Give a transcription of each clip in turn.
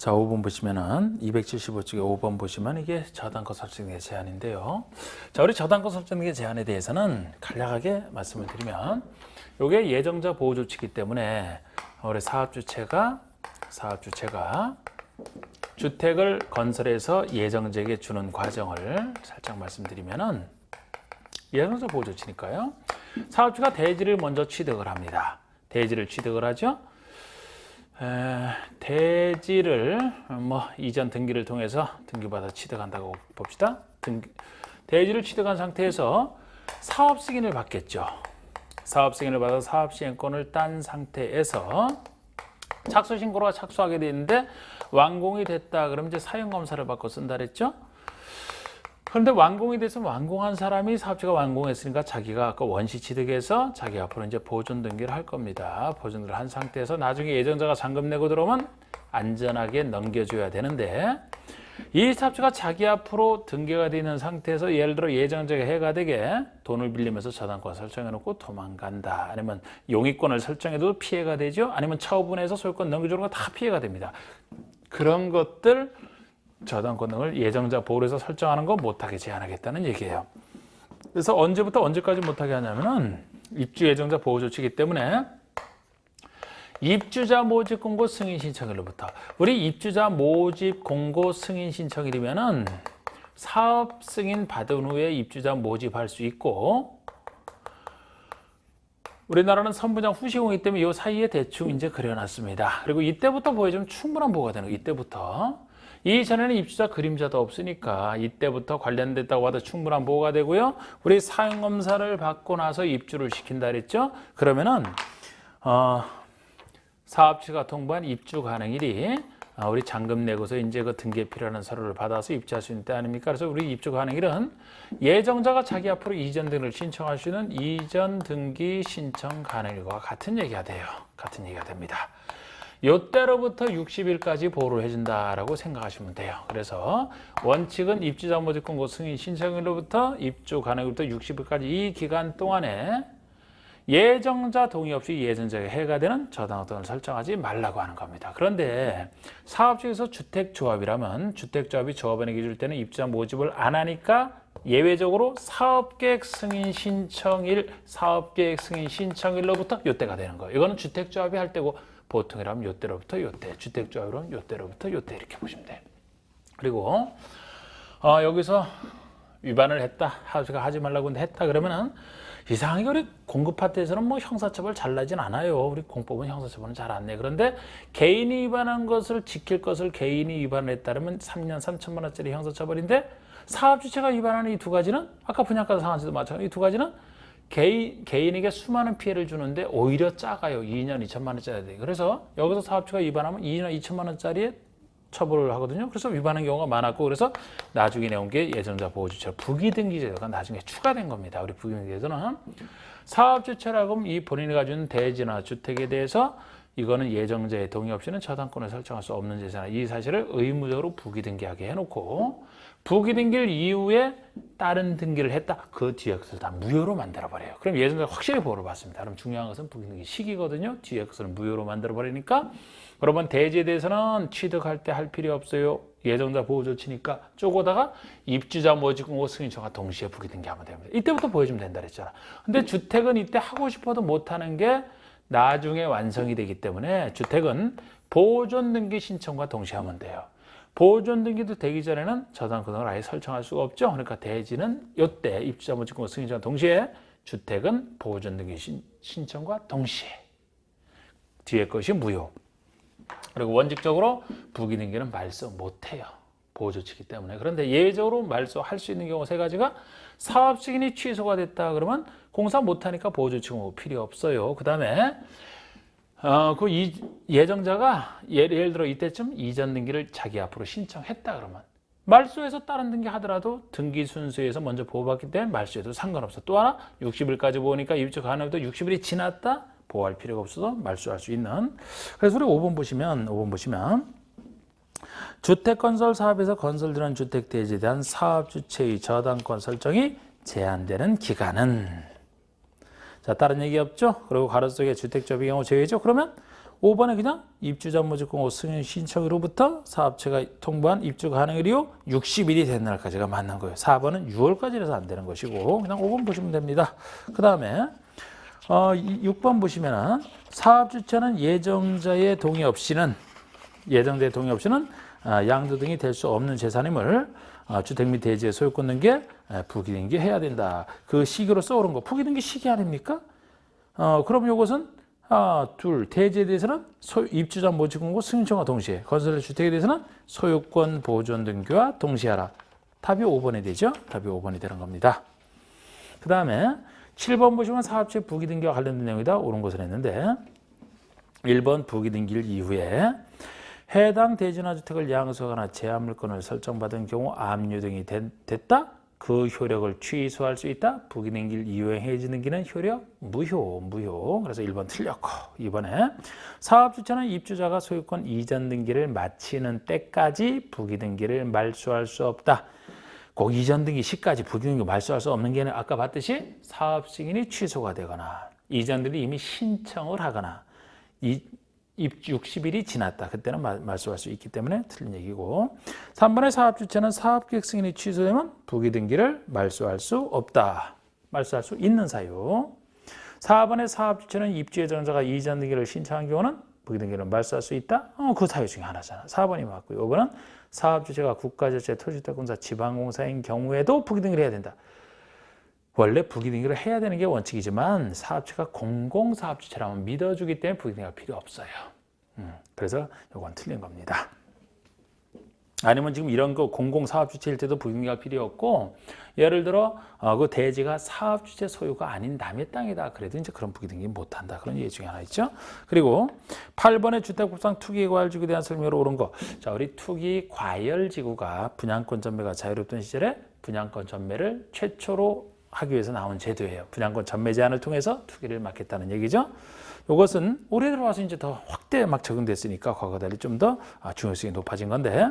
자, 5번 보시면은 275쪽에 5번 보시면 이게 저당권 설정의 제한인데요. 자, 우리 저당권 설정의 제한에 대해서는 간략하게 말씀을 드리면 이게 예정자 보호 조치이기 때문에 우리 사업주체가 주택을 건설해서 예정자에게 주는 과정을 살짝 말씀드리면은 예정자 보호 조치니까요. 사업주가 대지를 먼저 취득을 합니다. 대지를 취득을 하죠. 대지를 이전 등기를 통해서 등기받아 취득한다고 봅시다. 대지를 취득한 상태에서 사업 승인을 받겠죠. 사업 승인을 받아서 사업 시행권을 딴 상태에서 착수 신고가 착수하게 되는데 완공이 됐다. 그러면 이제 사용 검사를 받고 쓴다 그랬죠. 그런데 완공이 돼서 완공한 사람이 사업주가 완공했으니까 자기가 아까 원시 취득해서 자기 앞으로 이제 보존 등기를 할 겁니다. 보존을 한 상태에서 나중에 예정자가 잔금 내고 들어오면 안전하게 넘겨줘야 되는데 이 사업주가 자기 앞으로 등기가 되어 있는 상태에서 예를 들어 예정자가 해가 되게 돈을 빌리면서 저당권 설정해놓고 도망간다. 아니면 용익권을 설정해도 피해가 되죠. 아니면 처분해서 소유권 넘겨주는 거 다 피해가 됩니다. 그런 것들 저당권 등을 예정자 보호에서 설정하는 거 못하게 제한하겠다는 얘기예요. 그래서 언제부터 언제까지 못하게 하냐면은 입주 예정자 보호 조치이기 때문에 입주자 모집 공고 승인 신청일로부터 우리 입주자 모집 공고 승인 신청일이면은 사업 승인 받은 후에 입주자 모집할 수 있고 우리나라는 선분양 후시공이기 때문에 이 사이에 대충 이제 그려놨습니다. 그리고 이때부터 보여주면 충분한 보호가 되는 거 이때부터. 이전에는 입주자 그림자도 없으니까 이때부터 관련됐다고 봐도 충분한 보호가 되고요. 우리 사용검사를 받고 나서 입주를 시킨다 그랬죠. 그러면은 사업주가 통보한 입주 가능일이 우리 잔금 내고서 이제 그 등기에 필요한 서류를 받아서 입주할 수 있는 때 아닙니까? 그래서 우리 입주 가능일은 예정자가 자기 앞으로 이전 등을 신청할 수 있는 이전 등기 신청 가능일과 같은 얘기가 돼요. 같은 얘기가 됩니다. 요때로부터 60일까지 보호를 해준다라고 생각하시면 돼요. 그래서 원칙은 입주자 모집 공고 승인 신청일로부터 입주 가능일부터 60일까지 이 기간 동안에 예정자 동의 없이 예정자에게 해가 되는 저당권을 설정하지 말라고 하는 겁니다. 그런데 사업주에서 주택조합이라면 주택조합이 조합원에게 줄 때는 입주자 모집을 안 하니까 예외적으로 사업계획 승인 신청일로부터 요때가 되는 거예요. 이거는 주택조합이 할 때고 보통이라면 요때로부터 요때, 주택조합이라면 요때로부터 요때 이렇게 보시면 돼요. 그리고 여기서 위반을 했다, 하우스가 하지 말라고 했다 그러면은 이상하게 우리 공급 파트에서는 뭐 형사처벌 잘 나진 않아요. 우리 공법은 형사처벌은 잘 안 내. 그런데 개인이 위반한 것을 지킬 것을 개인이 위반을 했다면 3년 3천만 원짜리 형사처벌인데 사업주체가 위반하는 이 두 가지는 아까 분양가 상한제도 마찬가지로 이 두 가지는 개인에게 수많은 피해를 주는데 오히려 작아요. 2년 2천만 원짜리. 그래서 여기서 사업주가 위반하면 2년 2천만 원짜리에 처벌을 하거든요. 그래서 위반하는 경우가 많았고 그래서 나중에 내온 게 예정자 보호주체로 부기등기제도가 나중에 추가된 겁니다. 우리 부기등기제도는 사업주체라고 하면 이 본인이 가지고 있는 대지나 주택에 대해서 이거는 예정자의 동의 없이는 저당권을 설정할 수 없는 재산 이 사실을 의무적으로 부기등기하게 해놓고 부기등기를 이후에 다른 등기를 했다. 그 뒤에 것을 다 무효로 만들어버려요. 그럼 예정자가 확실히 보호를 받습니다. 그럼 중요한 것은 부기등기 시기거든요. 뒤에 것을 무효로 만들어버리니까 여러분 대지에 대해서는 취득할 때 할 필요 없어요. 예정자 보호 조치니까 쪼고다가 입주자 모집 공고 승인청과 동시에 부기등기하면 됩니다. 이때부터 보여주면 된다 그랬잖아. 근데 주택은 이때 하고 싶어도 못하는 게 나중에 완성이 되기 때문에 주택은 보존 등기 신청과 동시에 하면 돼요. 보존 등기도 되기 전에는 저당권을 아예 설정할 수가 없죠. 그러니까 대지는 이때 입주자 모집 공고 승인청과 동시에 주택은 보존 등기 신청과 동시에 뒤에 것이 무효. 그리고 원칙적으로 부기등기는 말소 못해요. 보호조치이기 때문에. 그런데 예외적으로 말소할 수 있는 경우 세 가지가 사업 승인이 취소가 됐다 그러면 공사 못하니까 보호조치가 필요 없어요. 그 다음에 예정자가 예를 들어 이때쯤 이전 등기를 자기 앞으로 신청했다 그러면 말소해서 다른 등기 하더라도 등기 순서에서 먼저 보호받기 때문에 말소해도 상관없어. 또 하나 60일까지 보니까 입주 가능부터 60일이 지났다. 보호할 필요가 없어서 말소할 수 있는. 그래서 우리 5번 보시면 주택건설 사업에서 건설되는 주택대지에 대한 사업주체의 저당권 설정이 제한되는 기간은 자 다른 얘기 없죠? 그리고 가로 속에 주택조합의 경우 제외죠? 그러면 5번에 그냥 입주자 모집공고 승인 신청으로부터 사업체가 통보한 입주 가능일이요 60일이 된 날까지가 맞는 거예요. 4번은 6월까지라서 안 되는 것이고 그냥 5번 보시면 됩니다. 그 다음에 6번 보시면은 사업주체는 예정자의 동의 없이는 양도 등이 될 수 없는 재산임을 주택 및 대지의 소유권 등기에 부기등기해야 된다. 그 시기로 써오른 거 부기등기 시기 아닙니까? 그럼 이것은 대지에 대해서는 입주자 모집공고 승인청과 동시에 건설 주택에 대해서는 소유권 보존 등기와 동시에 하라. 답이 5번이 되죠. 답이 5번이 되는 겁니다. 그 다음에 7번 보시면 사업체 부기등기와 관련된 내용이다. 옳은 것을 했는데 1번 부기등기일 이후에 해당 대지나 주택을 양수하거나 제한물권을 설정받은 경우 압류 등이 됐다. 그 효력을 취소할 수 있다. 부기등기일 이후에 해지 등기는 효력 무효. 그래서 1번 틀렸고 2번에 사업주체는 입주자가 소유권 이전 등기를 마치는 때까지 부기등기를 말소할 수 없다. 꼭 이전 등기 시까지 부기등기 말소할 수 없는 게 아까 봤듯이 사업 승인이 취소가 되거나 이전들이 이미 신청을 하거나 60일이 지났다. 그때는 말소할 수 있기 때문에 틀린 얘기고 3번의 사업주체는 사업계획 승인이 취소되면 부기등기를 말소할 수 없다. 말소할 수 있는 사유. 4번의 사업주체는 입주 예정자가 이전 등기를 신청한 경우는 부기등기를 말소할 수 있다. 그 사유 중에 하나잖아. 4번이 맞고요. 5번은 사업주체가 국가자체, 토지주택공사, 지방공사인 경우에도 부기등기를 해야 된다. 원래 부기등기를 해야 되는 게 원칙이지만 사업체가 공공사업주체라면 믿어주기 때문에 부기등기가 필요 없어요. 그래서 이건 틀린 겁니다. 아니면 지금 이런 거 공공사업주체일 때도 부기등기가 필요 없고 예를 들어 그 대지가 사업주체 소유가 아닌 남의 땅이다. 그래도 이제 그런 부기등기 못한다. 그런 예외 중에 하나 있죠. 그리고 8번의 주택법상 투기과열지구에 대한 설명으로 옳은 거. 자, 우리 투기과열지구가 분양권 전매가 자유롭던 시절에 분양권 전매를 최초로 하기 위해서 나온 제도예요. 분양권 전매 제한을 통해서 투기를 막겠다는 얘기죠. 이것은 올해 들어와서 이제 더 확대 적용됐으니까 과거와 달리 좀 더 중요성이 높아진 건데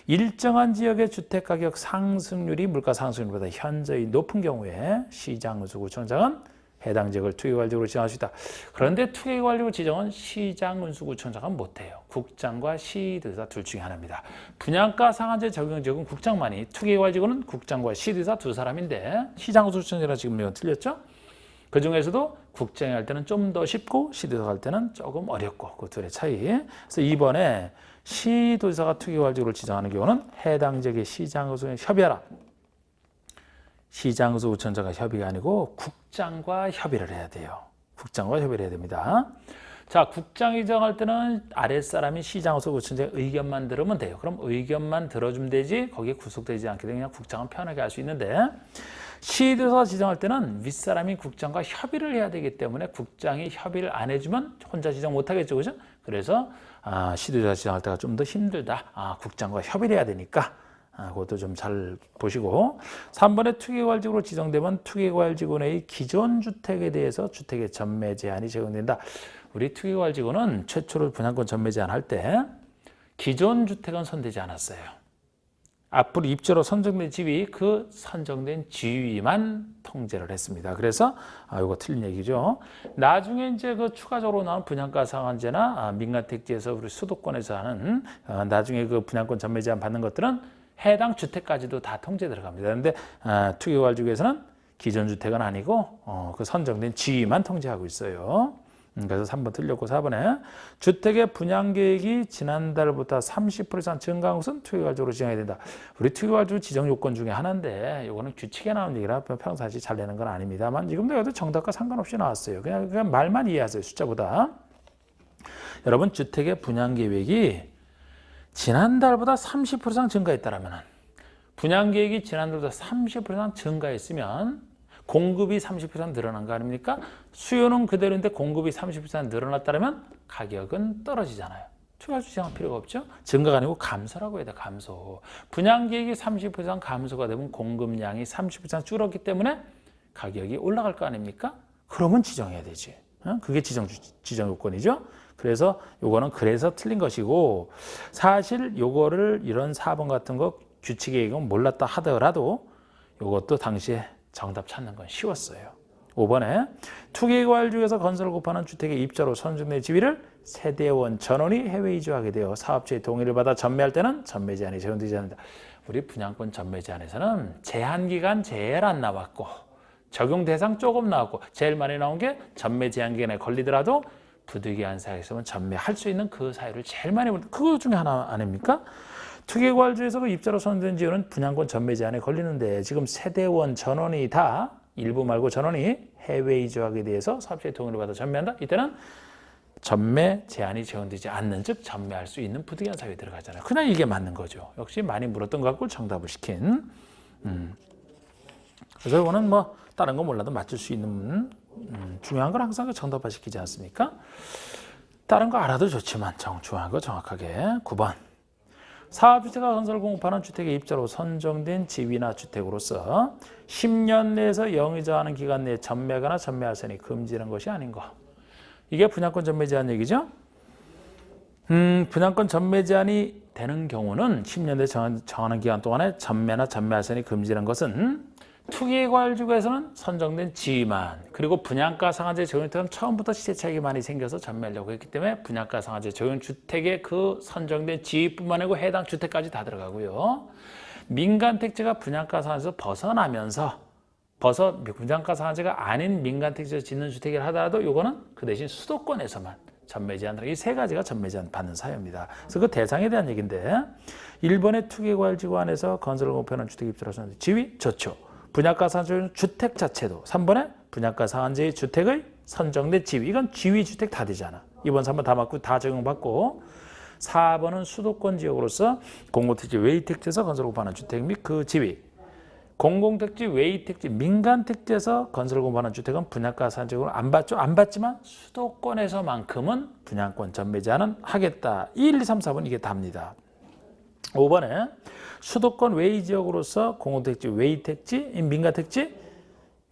일정한 지역의 주택 가격 상승률이 물가 상승률보다 현저히 높은 경우에 시장운수구청장은 해당 지역을 투기관리지구로 지정할 수 있다. 그런데 투기관리지구 지정은 시장운수구청장은 못해요. 국장과 시도지사 둘 중에 하나입니다. 분양가 상한제 적용 지역은 국장만이, 투기관리지구는 국장과 시도지사 두 사람인데 시장운수구청장이라 지금 이건 틀렸죠? 그 중에서도 국장이 할 때는 좀 더 쉽고 시도지사가 할 때는 조금 어렵고 그 둘의 차이. 그래서 이번에 시도지사가 투기관리지구를 지정하는 경우는 해당 지역의 시장운수에 협의하라. 시장운수구청장과 협의가 아니고 국장과 협의를 해야 돼요. 국장과 협의를 해야 됩니다. 자, 국장이 정할 때는 아랫사람이 시장운수구청장의 의견만 들으면 돼요. 그럼 의견만 들어주면 되지 거기에 구속되지 않게 되면 그냥 국장은 편하게 할 수 있는데 시도지사 지정할 때는 윗사람이 국장과 협의를 해야 되기 때문에 국장이 협의를 안 해주면 혼자 지정 못하겠죠. 그죠? 그래서 시도지사 지정할 때가 좀 더 힘들다. 국장과 협의를 해야 되니까 그것도 좀 잘 보시고 3번에 투기과열지구로 지정되면 투기과열지구 내의 기존 주택에 대해서 주택의 전매 제한이 적용된다. 우리 투기과열지구는 최초로 분양권 전매 제한할 때 기존 주택은 손대지 않았어요. 앞으로 입주로 선정된 지위, 그 선정된 지위만 통제를 했습니다. 그래서 이거 틀린 얘기죠. 나중에 이제 그 추가적으로 나온 분양가 상한제나 민간택지에서 우리 수도권에서 하는 나중에 그 분양권 전매 제한 받는 것들은 해당 주택까지도 다 통제 들어갑니다. 그런데 투기과열지구에서는 기존 주택은 아니고 그 선정된 지위만 통제하고 있어요. 그래서 3번 틀렸고 4번에 주택의 분양계획이 지난달부터 30% 이상 증가한 것은 투기과열지구로 지정해야 된다. 우리 투기과열지구 지정 요건 중에 하나인데 이거는 규칙에 나온 얘기라 평상시 잘 내는 건 아닙니다만 지금도 여기도 정답과 상관없이 나왔어요. 그냥 말만 이해하세요. 숫자보다. 여러분 주택의 분양계획이 지난달보다 30% 이상 증가했다라면 분양계획이 지난달보다 30% 이상 증가했으면 공급이 30% 이상 늘어난 거 아닙니까? 수요는 그대로인데 공급이 30% 이상 늘어났다면 가격은 떨어지잖아요. 투기과열지구 지정할 필요가 없죠. 증가가 아니고 감소라고 해야 돼. 감소. 분양계획이 30% 이상 감소가 되면 공급량이 30% 이상 줄었기 때문에 가격이 올라갈 거 아닙니까? 그러면 지정해야 되지. 그게 지정 요건이죠. 그래서 요거는 그래서 틀린 것이고 사실 요거를 이런 4번 같은 거 규칙에 이건 몰랐다 하더라도 요것도 당시에 정답 찾는 건 쉬웠어요. 5번에 투기과열 중에서 건설을 고파하는 주택의 입자로 선정된 지위를 세대원 전원이 해외 이주하게 되어 사업체의 동의를 받아 전매할 때는 전매 제한이 적용되지 않는다. 우리 분양권 전매 제한에서는 제한 기간 제일 안 나왔고 적용 대상 조금 나왔고 제일 많이 나온 게 전매 제한 기간에 걸리더라도 부득이한 사유가 있으면 전매할 수 있는 그 사유를 제일 많이 그거 중에 하나 아닙니까? 투기과열주에서 그 입자로 선정된 지위는 분양권 전매 제한에 걸리는데 지금 세대원 전원이 다 일부 말고 전원이 해외 이주하게 돼서 사업체의 동의를 받아 전매한다. 이때는 전매 제한이 적용되지 않는 즉 전매할 수 있는 부득이한 사유에 들어가잖아요. 그냥 이게 맞는 거죠. 역시 많이 물었던 것 갖고 정답을 시킨. 그래서 이거는 뭐 다른 거 몰라도 맞출 수 있는 중요한 건 항상 정답화 시키지 않습니까? 다른 거 알아도 좋지만 중요한 거 정확하게. 9번. 사업주체가 건설 공급하는 주택의 입자로 선정된 지위나 주택으로서 10년 내에서 영의저하는 기간 내에 전매하거나 전매할 선이 금지되는 것이 아닌 거. 이게 분양권 전매 제한 얘기죠. 분양권 전매 제한이 되는 경우는 10년 내에 정하는 기간 동안에 전매나 전매할 선이 금지되는 것은 투기과열지구에서는 선정된 지위만 그리고 분양가 상한제 적용 때는 처음부터 시세 차익이 많이 생겨서 전매하려고 했기 때문에 분양가 상한제 적용 주택의 그 선정된 지위뿐만 아니고 해당 주택까지 다 들어가고요. 민간택지가 분양가 상한제에서 벗어나면서 분양가 상한제가 아닌 민간택지에서 짓는 주택이라 하더라도 이거는 그 대신 수도권에서만 전매 제한 이 세 가지가 전매 제한 받는 사유입니다. 그래서 그 대상에 대한 얘기인데 1번의 투기과열지구 안에서 건설을 공급하는 주택 입자로서 지위 좋죠. 분양가 상한제 주택 자체도 3번에 분양가 상한제의 주택의 선정된 지위 이건 지위 주택 다 되잖아. 2번 3번 다 맞고 다 적용받고 4번은 수도권 지역으로서 공공택지 외의택지에서 건설 공급하는 주택 및 그 지위 공공택지 외의택지 민간택지에서 건설 공급하는 주택은 분양가 상한제로 안 받죠. 안 받지만 수도권에서만큼은 분양권 전매 제한은 하겠다. 1, 2, 3, 4번 이게 답니다. 5번에 수도권 외의 지역으로서 공공택지, 외의택지, 민간택지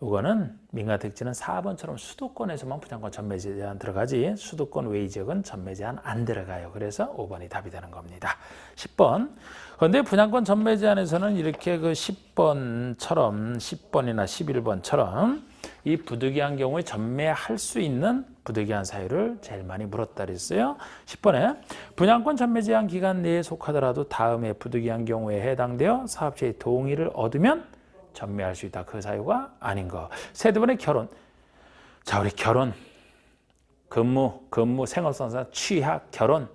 이거는 민간택지는 4번처럼 수도권에서만 분양권 전매 제한 들어가지 수도권 외의 지역은 전매 제한 안 들어가요. 그래서 5번이 답이 되는 겁니다. 10번. 그런데 분양권 전매 제한에서는 이렇게 그 10번처럼 10번이나 11번처럼 이 부득이한 경우에 전매할 수 있는 부득이한 사유를 제일 많이 물었다 그랬어요. 10번에 분양권 전매 제한 기간 내에 속하더라도 다음에 부득이한 경우에 해당되어 사업체의 동의를 얻으면 전매할 수 있다. 그 사유가 아닌 거. 세대번의 결혼. 자, 우리 결혼, 근무, 생업선상, 취학, 결혼.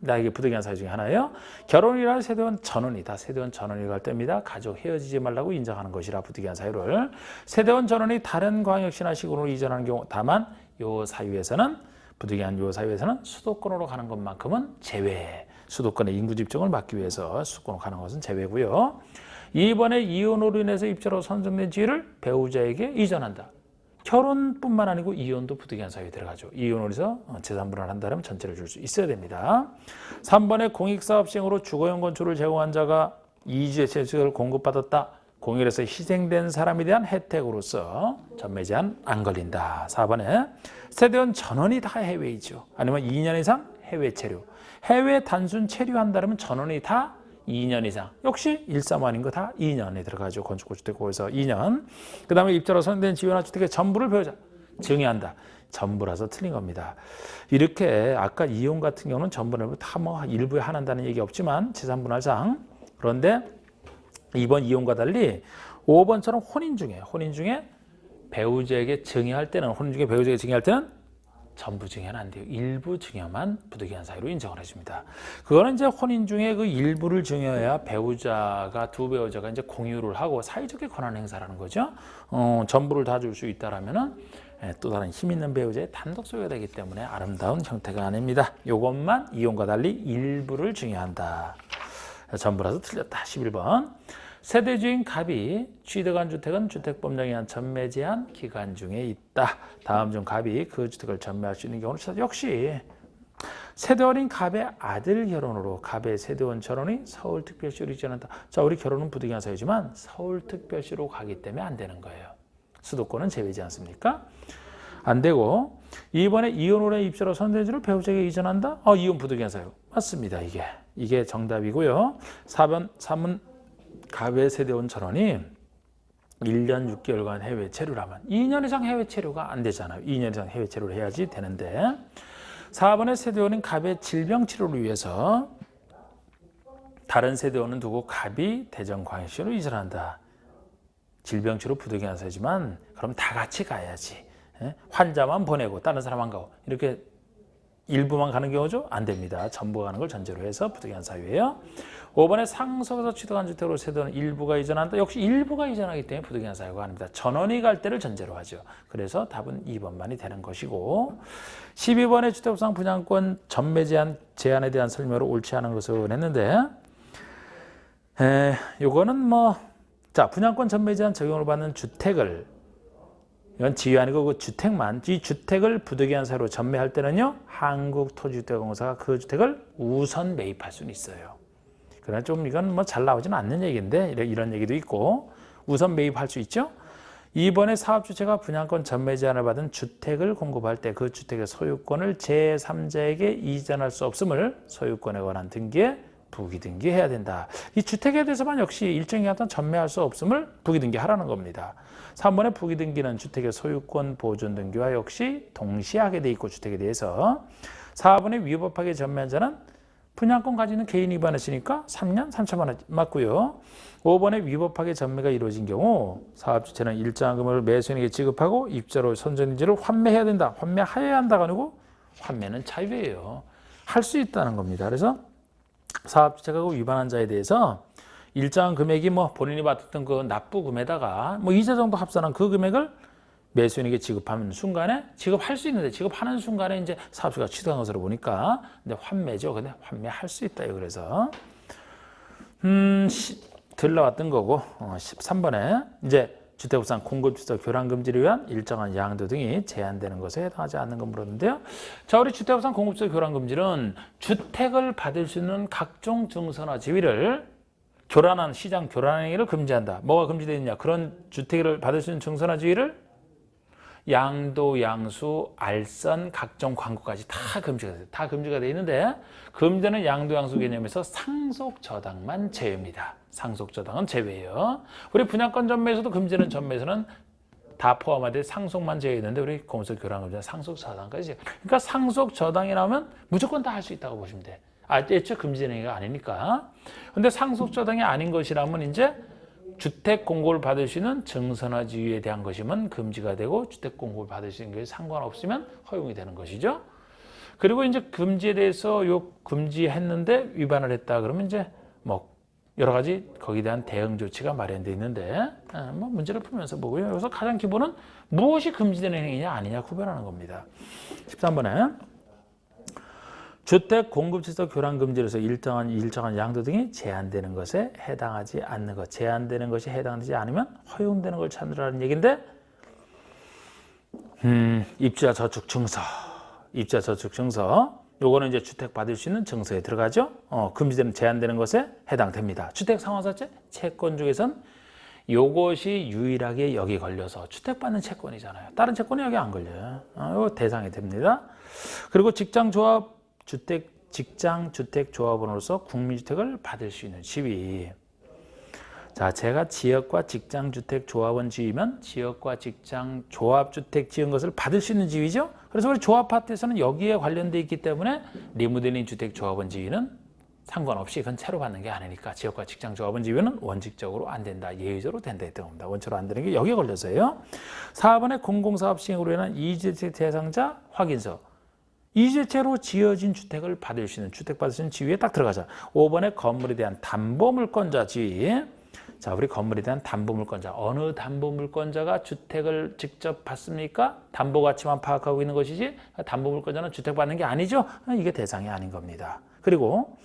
나에게 부득이한 사유 중에 하나예요. 결혼이라 세대원 전원이다. 세대원 전원이 갈 때입니다. 가족 헤어지지 말라고 인정하는 것이라 부득이한 사유를. 세대원 전원이 다른 광역시나 시군으로 이전하는 경우 다만 요 사유에서는 부득이한 요 사유에서는 수도권으로 가는 것만큼은 제외. 수도권의 인구 집중을 막기 위해서 수도권으로 가는 것은 제외고요. 2번에 이혼으로 인해서 입자로 선정된 지위를 배우자에게 이전한다. 결혼뿐만 아니고 이혼도 부득이한 사유에 들어가죠. 이혼으로 해서 재산분할 한다면 전체를 줄 수 있어야 됩니다. 3번에 공익사업 시행으로 주거용 건축을 제공한 자가 이주의 세수를 공급받았다. 공익에서 희생된 사람에 대한 혜택으로서 전매 제한 안 걸린다. 4번에 세대원 전원이 다 해외이죠. 아니면 2년 이상 해외 체류. 해외 단순 체류한다면 전원이 다 2년 이상. 역시 135 아닌 거 다 2년에 들어가죠. 건축주택공에서 2년. 그 다음에 입자로 선정된 지위나 주택의 전부를 배우자. 증여한다. 전부라서 틀린 겁니다. 이렇게 아까 이혼 같은 경우는 전부를 다 뭐 일부에 한한다는 얘기 없지만 재산분할상. 그런데 이번 이혼과 달리 5번처럼 혼인 중에 배우자에게 증여할 때는 전부 증여는 안 돼요. 일부 증여만 부득이한 사유로 인정을 해줍니다. 그거는 이제 혼인 중에 그 일부를 증여해야 두 배우자가 이제 공유를 하고 사회적인 권한 행사라는 거죠. 전부를 다 줄 수 있다라면은 또 다른 힘 있는 배우자의 단독 소유가 되기 때문에 아름다운 형태가 아닙니다. 이것만 이혼과 달리 일부를 증여한다. 전부라서 틀렸다. 11번. 세대주인 갑이 취득한 주택은 주택법령에 의한 전매 제한 기간 중에 있다. 다음 중 갑이 그 주택을 전매할 수 있는 경우는 역시 세대원인 갑의 아들 결혼으로 갑의 세대원 전원이 서울특별시로 이전한다. 자, 우리 결혼은 부득이한 사유지만 서울특별시로 가기 때문에 안 되는 거예요. 수도권은 제외지 않습니까? 안 되고 2번에 이혼으로 입자로 선대지를 배우자에게 이전한다. 이혼 부득이한 사유. 맞습니다. 이게 정답이고요. 3은 갑의 세대원 전원이 1년 6개월간 해외 체류를 하면 2년 이상 해외 체류가 안 되잖아요. 2년 이상 해외 체류를 해야지 되는데 4번의 세대원은 갑의 질병 치료를 위해서 다른 세대원은 두고 갑이 대전광역시로 이전한다. 질병 치료 부득이한 그럼 다 같이 가야지. 환자만 보내고 다른 사람 안 가고 이렇게 일부만 가는 경우죠? 안 됩니다. 전부 가는 걸 전제로 해서 부득이한 사유예요. 5번에 상속에서 취득한 주택으로 세대원은 일부가 이전한다. 역시 일부가 이전하기 때문에 부득이한 사유가 아닙니다. 전원이 갈 때를 전제로 하죠. 그래서 답은 2번만이 되는 것이고 12번의 주택법상 분양권 전매 제한에 대한 설명으로 옳지 않은 것을 했는데 요거는 분양권 전매 제한 적용을 받는 주택을 이건 지위 아니고 그 주택만 이 주택을 부득이한 사유로 전매할 때는요 한국토지주택공사가 그 주택을 우선 매입할 수는 있어요. 그러나 좀 이건 잘 나오지는 않는 얘기인데 이런 얘기도 있고 우선 매입할 수 있죠. 이번에 사업주체가 분양권 전매 제한을 받은 주택을 공급할 때 그 주택의 소유권을 제3자에게 이전할 수 없음을 소유권에 관한 등기에 부기등기해야 된다. 이 주택에 대해서만 역시 일정 기간 동안 전매할 수 없음을 부기등기하라는 겁니다. 3번의 부기등기는 주택의 소유권 보존 등기와 역시 동시에 하게 돼 있고 주택에 대해서 4번의 위법하게 전매한 자는 분양권 가지는 개인이 위반했으니까 3년 3천만 원 맞고요. 5번에 위법하게 전매가 이루어진 경우 사업주체는 일정한 금액을 매수인에게 지급하고 입자로 선전인지를 환매해야 된다. 환매하여야 한다가 아니고 환매는 자유예요. 할 수 있다는 겁니다. 그래서 사업주체가 그 위반한 자에 대해서 일정한 금액이 본인이 받았던 그 납부금에다가 이자 정도 합산한 그 금액을 매수인에게 지급하는 순간에 지급할 수 있는데 지급하는 순간에 이제 사업주가 취득한 것으로 보니까 근데 환매죠. 근데 환매할 수 있다요. 그래서 덜 나왔던 거고 13번에 이제 주택법상 공급지도 교란 금지를 위한 일정한 양도 등이 제한되는 것에 해당하지 않는 거 물었는데요. 자, 우리 주택법상 공급지도 교란 금지는 주택을 받을 수 있는 각종 증서나 지위를 교란한 시장 교란 행위를 금지한다. 뭐가 금지되어 있냐? 그런 주택을 받을 수 있는 증서나 지위를 양도, 양수, 알선, 각종 광고까지 다 금지가 돼요. 다 금지가 되어 있는데 금지되는 양도, 양수 개념에서 상속 저당만 제외입니다. 상속 저당은 제외예요. 우리 분양권 전매에서도 금지되는 전매에서는 다 포함하되 상속만 제외했는데 우리 공소 교란 금지는 상속 저당까지. 그러니까 상속 저당이 나오면 무조건 다 할 수 있다고 보시면 돼. 애초에 금지되는 얘기가 아니니까. 근데 상속 저당이 아닌 것이라면 이제 주택 공고를 받을 수 있는 증서나 지위에 대한 것이면 금지가 되고 주택 공고를 받을 수 있는 것이 상관없으면 허용이 되는 것이죠. 그리고 이제 금지에 대해서 금지했는데 위반을 했다 그러면 이제 여러 가지 거기에 대한 대응 조치가 마련되어 있는데 문제를 풀면서 보고요. 여기서 가장 기본은 무엇이 금지되는 행위냐 아니냐 구별하는 겁니다. 13번에 주택 공급지수 교란 금지로서 일정한 양도 등이 제한되는 것에 해당하지 않는 것. 제한되는 것이 해당되지 않으면 허용되는 걸 찾으라는 얘기인데 입주자 저축 증서. 입주자 저축 증서. 요거는 이제 주택 받을 수 있는 증서에 들어가죠. 금지되는 제한되는 것에 해당됩니다. 주택 상환사채 채권 중에선 요것이 유일하게 여기 걸려서 주택 받는 채권이잖아요. 다른 채권이 여기 안 걸려요. 이거 대상이 됩니다. 그리고 직장주택조합원으로서 국민주택을 받을 수 있는 지위. 자, 제가 지역과 직장주택조합원 지위면 지역과 직장조합주택 지은 것을 받을 수 있는 지위죠. 그래서 우리 조합파트에서는 여기에 관련돼 있기 때문에 리모델링 주택조합원 지위는 상관없이 그건 채로 받는 게 아니니까 지역과 직장조합원 지위는 원칙적으로 안 된다. 예외적으로 된다 했던 겁니다. 원칙으로 안 되는 게 여기에 걸려서요. 4번에 공공사업 시행으로 인한 이주택 대상자 확인서. 이주택으로 지어진 주택을 받을 수 있는 주택 받을 수 있는 지위에 딱 들어가자. 5번에 건물에 대한 담보물권자 지위. 자, 우리 건물에 대한 담보물권자. 어느 담보물권자가 주택을 직접 받습니까? 담보가치만 파악하고 있는 것이지 담보물권자는 주택 받는 게 아니죠. 이게 대상이 아닌 겁니다. 그리고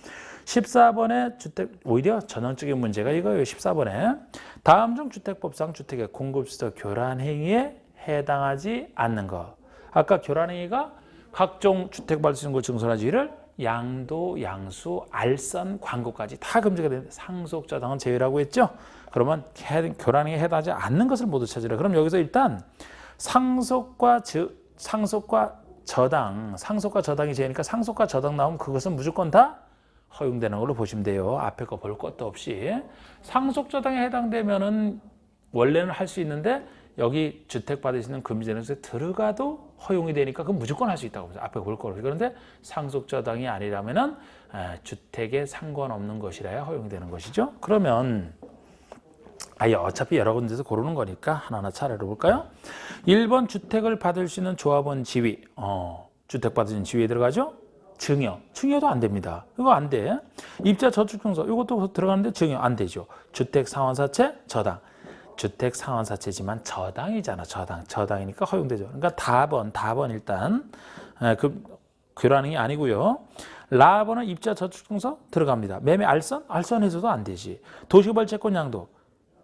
14번에 오히려 전형적인 문제가 이거예요. 14번에 다음 중 주택법상 주택의 공급시설 교란 행위에 해당하지 않는 것. 아까 교란 행위가 각종 주택 받을 수 있는 것 증서나 지위를 양도, 양수, 알선, 광고까지 다 금지가 되는데 상속저당은 제외라고 했죠. 그러면 교란행위에 해당하지 않는 것을 모두 찾으라. 그럼 여기서 일단 상속과 저당이 제외니까 상속과 저당 나오면 그것은 무조건 다 허용되는 걸로 보시면 돼요. 앞에 거 볼 것도 없이. 상속저당에 해당되면은 원래는 할 수 있는데 여기 주택 받을 수 있는 금지되는 곳에 들어가도 허용이 되니까 그건 무조건 할 수 있다고 합니다. 앞에 볼 거로. 그런데 상속저당이 아니라면은 주택에 상관없는 것이라야 허용이 되는 것이죠. 그러면 어차피 여러 군데서 고르는 거니까 하나하나 차례로 볼까요? 1번 주택을 받을 수 있는 조합원 지위. 주택 받을 수 있는 지위에 들어가죠? 증여. 증여도 안 됩니다. 이거 안 돼. 입자 저축증서. 이것도 들어가는데 증여 안 되죠. 주택 상환사채 저당. 주택 상환사채지만 저당이잖아. 저당이니까 허용되죠. 그러니까 답은 일단 교란이 아니고요. 라번은 입자 저축증서 들어갑니다. 매매 알선해서도 안 되지. 도시개발 채권 양도.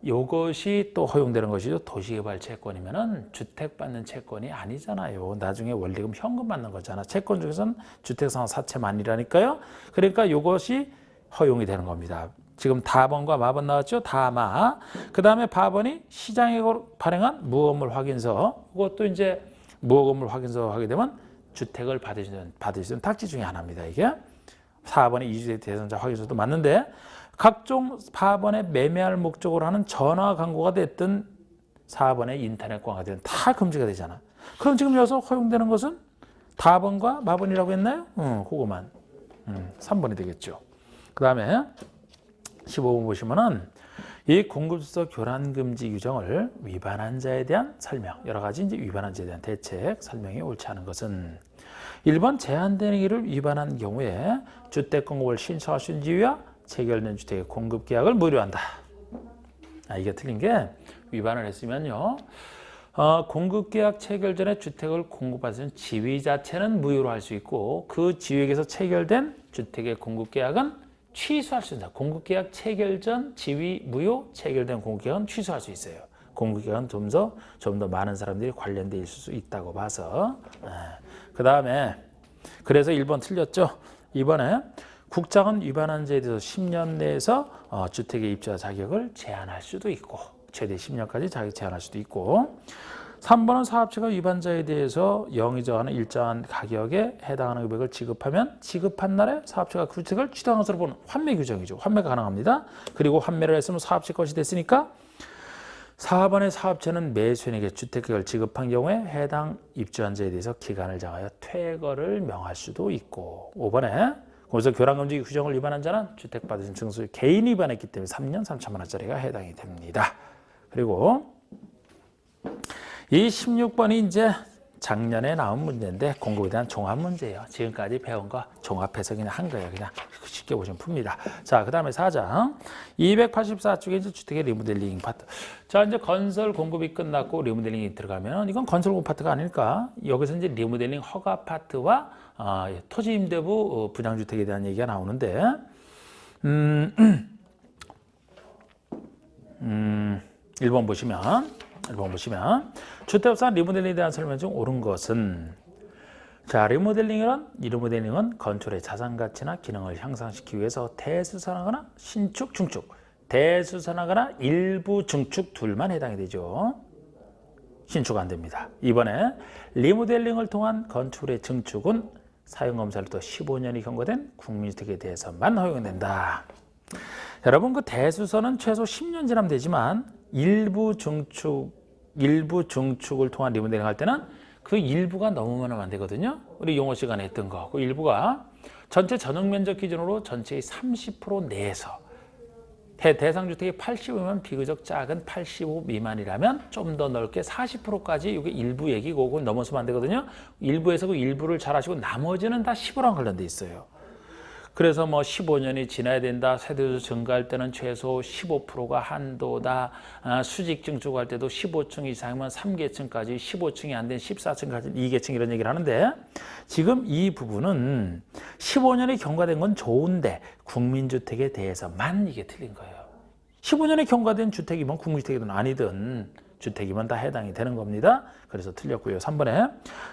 이것이 또 허용되는 것이죠. 도시개발 채권이면은 주택 받는 채권이 아니잖아요. 나중에 원리금 현금 받는 거잖아. 채권 중에서는 주택상환 사채만이라니까요. 그러니까 이것이 허용이 되는 겁니다. 지금 다번과 마번 나왔죠? 다마. 그 다음에 바번이 시장에 발행한 무허건물 확인서. 그것도 이제 무허건물 확인서 하게 되면 주택을 받을 수 있는 딱지 중에 하나입니다. 이게 4번의 이주택 대상자 확인서도 맞는데 각종 4번에 매매할 목적으로 하는 전화 광고가 됐든 4번에 인터넷 광고가 됐든 다 금지가 되잖아. 그럼 지금 여기서 허용되는 것은 다번과 마번이라고 했나요? 그거만. 3번이 되겠죠. 그 다음에 15번 보시면은 이 공급수서 교란 금지 규정을 위반한 자에 대한 설명, 여러 가지 이제 위반한 자에 대한 대책 설명이 옳지 않은 것은 1번 제한되는 일을 위반한 경우에 주택 공급을 신청할 수 있는 지위와 체결된 주택의 공급 계약을 무효한다. 이게 틀린 게 위반을 했으면요. 공급 계약 체결 전에 주택을 공급할 수 있는 지위 자체는 무효로 할 수 있고 그 지위에서 체결된 주택의 공급 계약은 취소할 수 있다. 공급 계약 체결 전 지위 무효, 체결된 공급 계약은 취소할 수 있어요. 공급 계약은 좀 더 많은 사람들이 관련돼 있을 수 있다고 봐서. 그 다음에 그래서 1번 틀렸죠. 이번에 국장은 위반한 자에 대해서 10년 내에서 주택의 입자 자격을 제한할 수도 있고 최대 10년까지 자격 제한할 수도 있고 3번은 사업체가 위반자에 대해서 영위 정하는 일정한 가격에 해당하는 금액을 지급하면 지급한 날에 사업체가 그 주택을 취득한 것으로 보는 환매 규정이죠. 환매가 가능합니다. 그리고 환매를 했으면 사업체 것이 됐으니까 4번의 사업체는 매수인에게 주택계약을 지급한 경우에 해당 입주한자에 대해서 기간을 정하여 퇴거를 명할 수도 있고 5번에 그래서 교란금지 규정을 위반한 자는 주택 받으신 증수 개인 위반했기 때문에 3년 3천만 원짜리가 해당이 됩니다. 그리고 이 16번이 이제 작년에 나온 문제인데 공급에 대한 종합 문제예요. 지금까지 배운 거 종합해서 그냥 한 거예요. 그냥 쉽게 보시면 풉니다. 자, 그 다음에 4장 284쪽에 이제 주택의 리모델링 파트. 자, 이제 건설 공급이 끝났고 리모델링이 들어가면 이건 건설 공급 파트가 아닐까? 여기서 이제 리모델링 허가 파트와 토지 임대부 분양주택에 대한 얘기가 나오는데 1번 보시면 주택업상 리모델링에 대한 설명 중 옳은 것은 자, 리모델링은 건축의 자산가치나 기능을 향상시키기 위해서 대수선하거나 신축, 중축, 대수선하거나 일부 중축 둘만 해당이 되죠. 신축 안 됩니다. 이번에 리모델링을 통한 건축의 증축은 사용검사로부터 15년이 경과된 국민주택에 대해서만 허용된다. 여러분 그 대수선은 최소 10년 지나면 되지만 일부 중축을 통한 리모델링 할 때는 그 일부가 넘으면 안 되거든요. 우리 용어 시간에 했던 거. 그 일부가 전체 전용 면적 기준으로 전체의 30% 내에서 대상 주택이 85면 비교적 작은 85 미만이라면 좀 더 넓게 40%까지 이게 일부 얘기고 그걸 넘어서면 안 되거든요. 일부에서 그 일부를 잘 하시고 나머지는 다 15랑 관련돼 있어요. 그래서 뭐 15년이 지나야 된다. 세대수 증가할 때는 최소 15%가 한도다. 수직 증축할 때도 15층 이상이면 3계층까지 15층이 안 된 14층까지 2계층 이런 얘기를 하는데 지금 이 부분은 15년이 경과된 건 좋은데 국민주택에 대해서만 이게 틀린 거예요. 15년이 경과된 주택이면 국민주택이든 아니든 주택이면 다 해당이 되는 겁니다. 그래서 틀렸고요. 3번에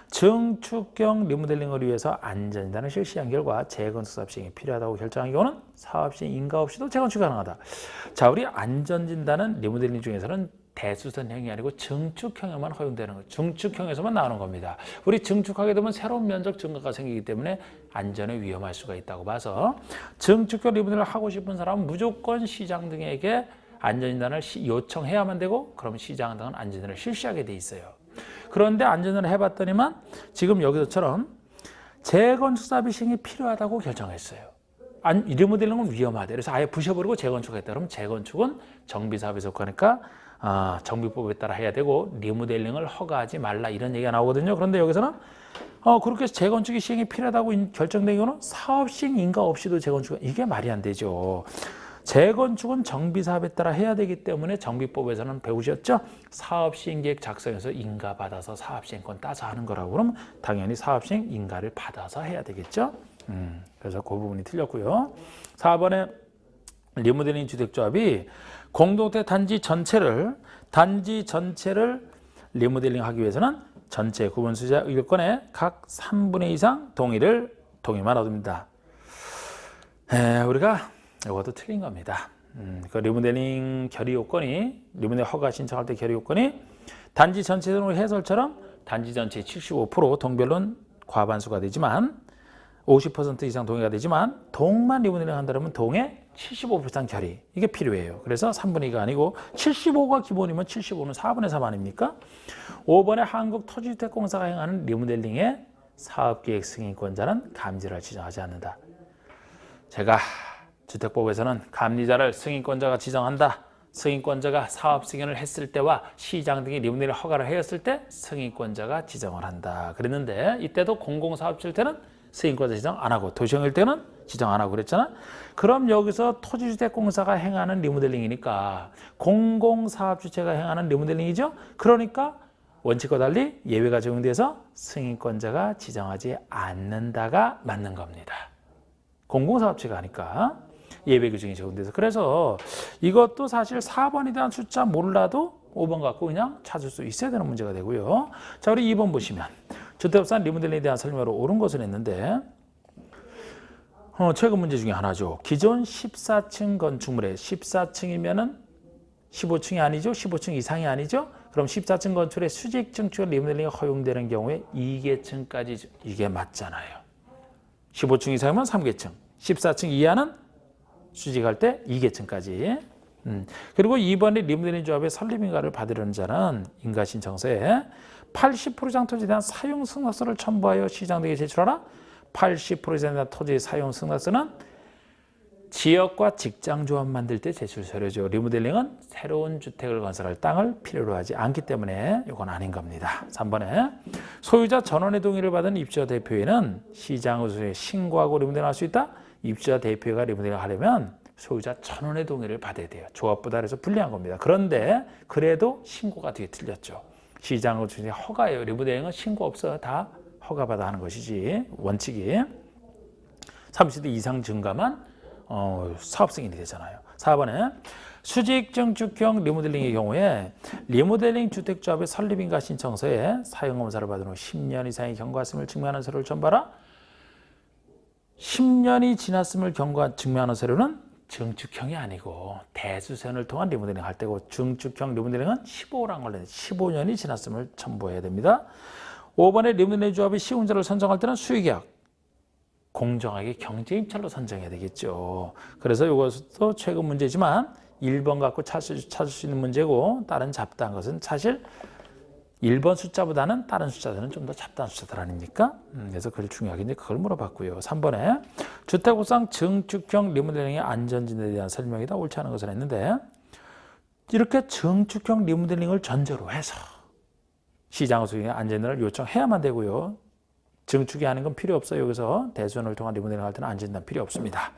증축형 리모델링을 위해서 안전진단을 실시한 결과 재건축 사업 시행이 필요하다고 결정한 경우는 사업 시행 인가 없이도 재건축이 가능하다. 자, 우리 안전진단은 리모델링 중에서는 대수선형이 아니고 증축형에만 허용되는 거예요. 증축형에서만 나오는 겁니다. 우리 증축하게 되면 새로운 면적 증가가 생기기 때문에 안전에 위험할 수가 있다고 봐서 증축형 리모델링을 하고 싶은 사람은 무조건 시장 등에게 안전진단을 요청해야만 되고 그럼 시장 등은 안전진단을 실시하게 돼 있어요. 그런데 안전진단을 해봤더니만 지금 여기서처럼 재건축 사업이 시행이 필요하다고 결정했어요. 리모델링은 위험하대. 그래서 아예 부셔버리고 재건축했다. 그럼 재건축은 정비사업에 속하니까 정비법에 따라 해야 되고 리모델링을 허가하지 말라 이런 얘기가 나오거든요. 그런데 여기서는 그렇게 재건축이 시행이 필요하다고 결정된 경우는 사업 시행 인가 없이도 재건축 이게 말이 안 되죠. 재건축은 정비사업에 따라 해야 되기 때문에 정비법에서는 배우셨죠? 사업시행계획 작성해서 인가 받아서 사업시행권 따서 하는 거라고 그러면 당연히 사업시행 인가를 받아서 해야 되겠죠? 그래서 그 부분이 틀렸고요. 4번에 리모델링 주택조합이 공동주택 단지 전체를 리모델링 하기 위해서는 전체 구분수자 의결권에 각 3분의 2 이상 동의만 얻습니다. 우리가 이것도 틀린 겁니다. 그 리모델링 리모델링 허가 신청할 때 결의 요건이 단지 전체 등록 해설처럼 단지 전체 75% 동별로는 과반수가 되지만 50% 이상 동의가 되지만 동만 리모델링 한다면 동의 75% 이상 결의 이게 필요해요. 그래서 3분의 2가 아니고 75가 기본이면 75는 4분의 3 아닙니까? 5번에 한국토지주택공사가 행하는 리모델링의 사업계획 승인권자는 감리자를 지정하지 않는다. 제가 주택법에서는 감리자를 승인권자가 지정한다. 승인권자가 사업 승인을 했을 때와 시장 등이 리모델링 허가를 하였을 때 승인권자가 지정을 한다. 그랬는데 이때도 공공사업주일 때는 승인권자 지정 안 하고 도시형일 때는 지정 안 하고 그랬잖아. 그럼 여기서 토지주택공사가 행하는 리모델링이니까 공공사업주체가 행하는 리모델링이죠. 그러니까 원칙과 달리 예외가 적용돼서 승인권자가 지정하지 않는다가 맞는 겁니다. 공공사업체가 하니까 예외 규정이 적용돼서 그래서 이것도 사실 4번에 대한 숫자 몰라도 5번 갖고 그냥 찾을 수 있어야 되는 문제가 되고요. 자, 우리 2번 보시면 주택업산 리모델링에 대한 설명으로 옳은 것을 했는데 최근 문제 중에 하나죠. 기존 14층 건축물에 14층이면은 15층이 아니죠. 15층 이상이 아니죠. 그럼 14층 건축에 수직 증축 리모델링이 허용되는 경우에 2계층까지 이게 맞잖아요. 15층 이상이면 3계층, 14층 이하는 수직할 때 2계층까지. 그리고 2번에 리모델링 조합의 설립인가를 받으려는 자는 인가신청서에 80% 이상 토지에 대한 사용 승낙서를 첨부하여 시장 등에 제출하라. 80% 이상에 대한 토지의 사용 승낙서는 지역과 직장 조합 만들 때 제출 서류죠. 리모델링은 새로운 주택을 건설할 땅을 필요로 하지 않기 때문에 이건 아닌 겁니다. 3번에 소유자 전원의 동의를 받은 입주자 대표에는 시장 의소에 신고하고 리모델링 할 수 있다. 입주자 대표가 리모델링 하려면 소유자 전원의 동의를 받아야 돼요. 조합보다 그래서 불리한 겁니다. 그런데 그래도 신고가 되게 틀렸죠. 시장 의소에 허가예요. 리모델링은 신고 없어. 다 허가받아 하는 것이지 원칙이. 30대 이상 증가만 사업 승인이 되잖아요. 4번에 수직 증축형 리모델링의 경우에 리모델링 주택조합의 설립인가 신청서에 사용검사를 받은 후 10년 이상의 경과했음을 증명하는 서류를 첨부하라. 10년이 지났음을 증명하는 서류는 증축형이 아니고 대수선을 통한 리모델링 할 때고 증축형 리모델링은 15란 걸로 15년이 지났음을 첨부해야 됩니다. 5번에 리모델링 조합이 시공자를 선정할 때는 수의계약 공정하게 경제입찰로 선정해야 되겠죠. 그래서 이것도 최근 문제지만 1번 갖고 찾을 수 있는 문제고 다른 잡다한 것은 사실 1번 숫자보다는 다른 숫자들은 좀 더 잡다한 숫자들 아닙니까? 그래서 그걸 중요하게 이제 그걸 물어봤고요. 3번에 주택옥상 증축형 리모델링의 안전진단에 대한 설명이다. 옳지 않은 것을 했는데 이렇게 증축형 리모델링을 전제로 해서 시장 소유의 안전진단을 요청해야만 되고요. 증축이 아닌 건 필요 없어요. 여기서 대수선을 통한 리모델링 할 때는 안전진단 필요 없습니다.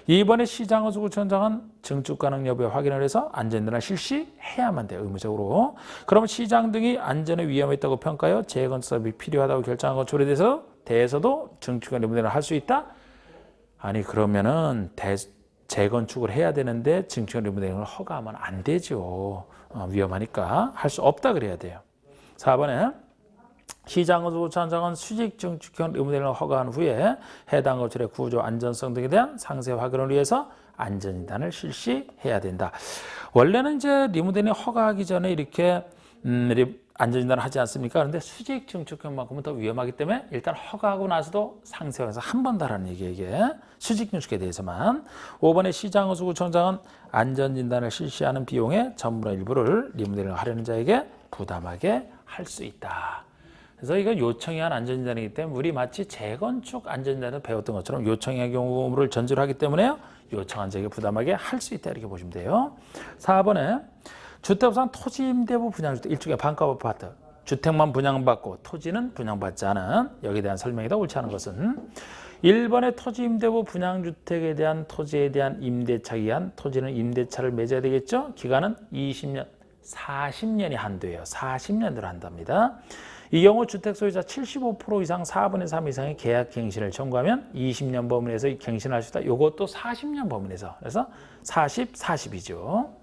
이번에 시장허수구청장은 증축 가능 여부에 확인을 해서 안전진단을 실시해야만 돼요. 의무적으로. 그럼 시장 등이 안전에 위험이 있다고 평가하여 재건축사업이 필요하다고 결정한 건축에 대해서도 증축과 리모델링을 할 수 있다? 아니 그러면은 재건축을 해야 되는데 증축과 리모델링을 허가하면 안 되죠. 위험하니까 할 수 없다 그래야 돼요. 4번에 시장허수구청장은 수직 증축형 리모델링을 허가한 후에 해당 건축의 구조 안전성 등에 대한 상세 확인을 위해서 안전진단을 실시해야 된다. 원래는 이제 리모델링 허가하기 전에 이렇게 안전진단을 하지 않습니까? 그런데 수직 증축형만큼은 더 위험하기 때문에 일단 허가하고 나서도 상세화해서 한 번 다라는 얘기예요. 이게 수직 증축에 대해서만. 5번의 시장호수구청장은 안전진단을 실시하는 비용의 전분의 일부를 리모델링 하려는 자에게 부담하게 할 수 있다. 그래서 이건 요청이 한 안전진단이기 때문에 우리 마치 재건축 안전진단을 배웠던 것처럼 요청의 경우를 전제로 하기 때문에 요청한 자에게 부담하게 할 수 있다 이렇게 보시면 돼요. 4번에 주택부상 토지임대부 분양주택 일종의 반값 아파트 주택만 분양받고 토지는 분양받지 않은 여기에 대한 설명이다. 옳지 않은 것은 1번의 토지임대부 분양주택에 대한 토지에 대한 임대차 기한 토지는 임대차를 맺어야 되겠죠. 기간은 20년 40년이 한도예요. 40년으로 한답니다. 이 경우 주택 소유자 75% 이상 4분의 3 이상의 계약 갱신을 청구하면 20년 범위에서 갱신할 수 있다. 이것도 40년 범위에서. 그래서 40, 40이죠.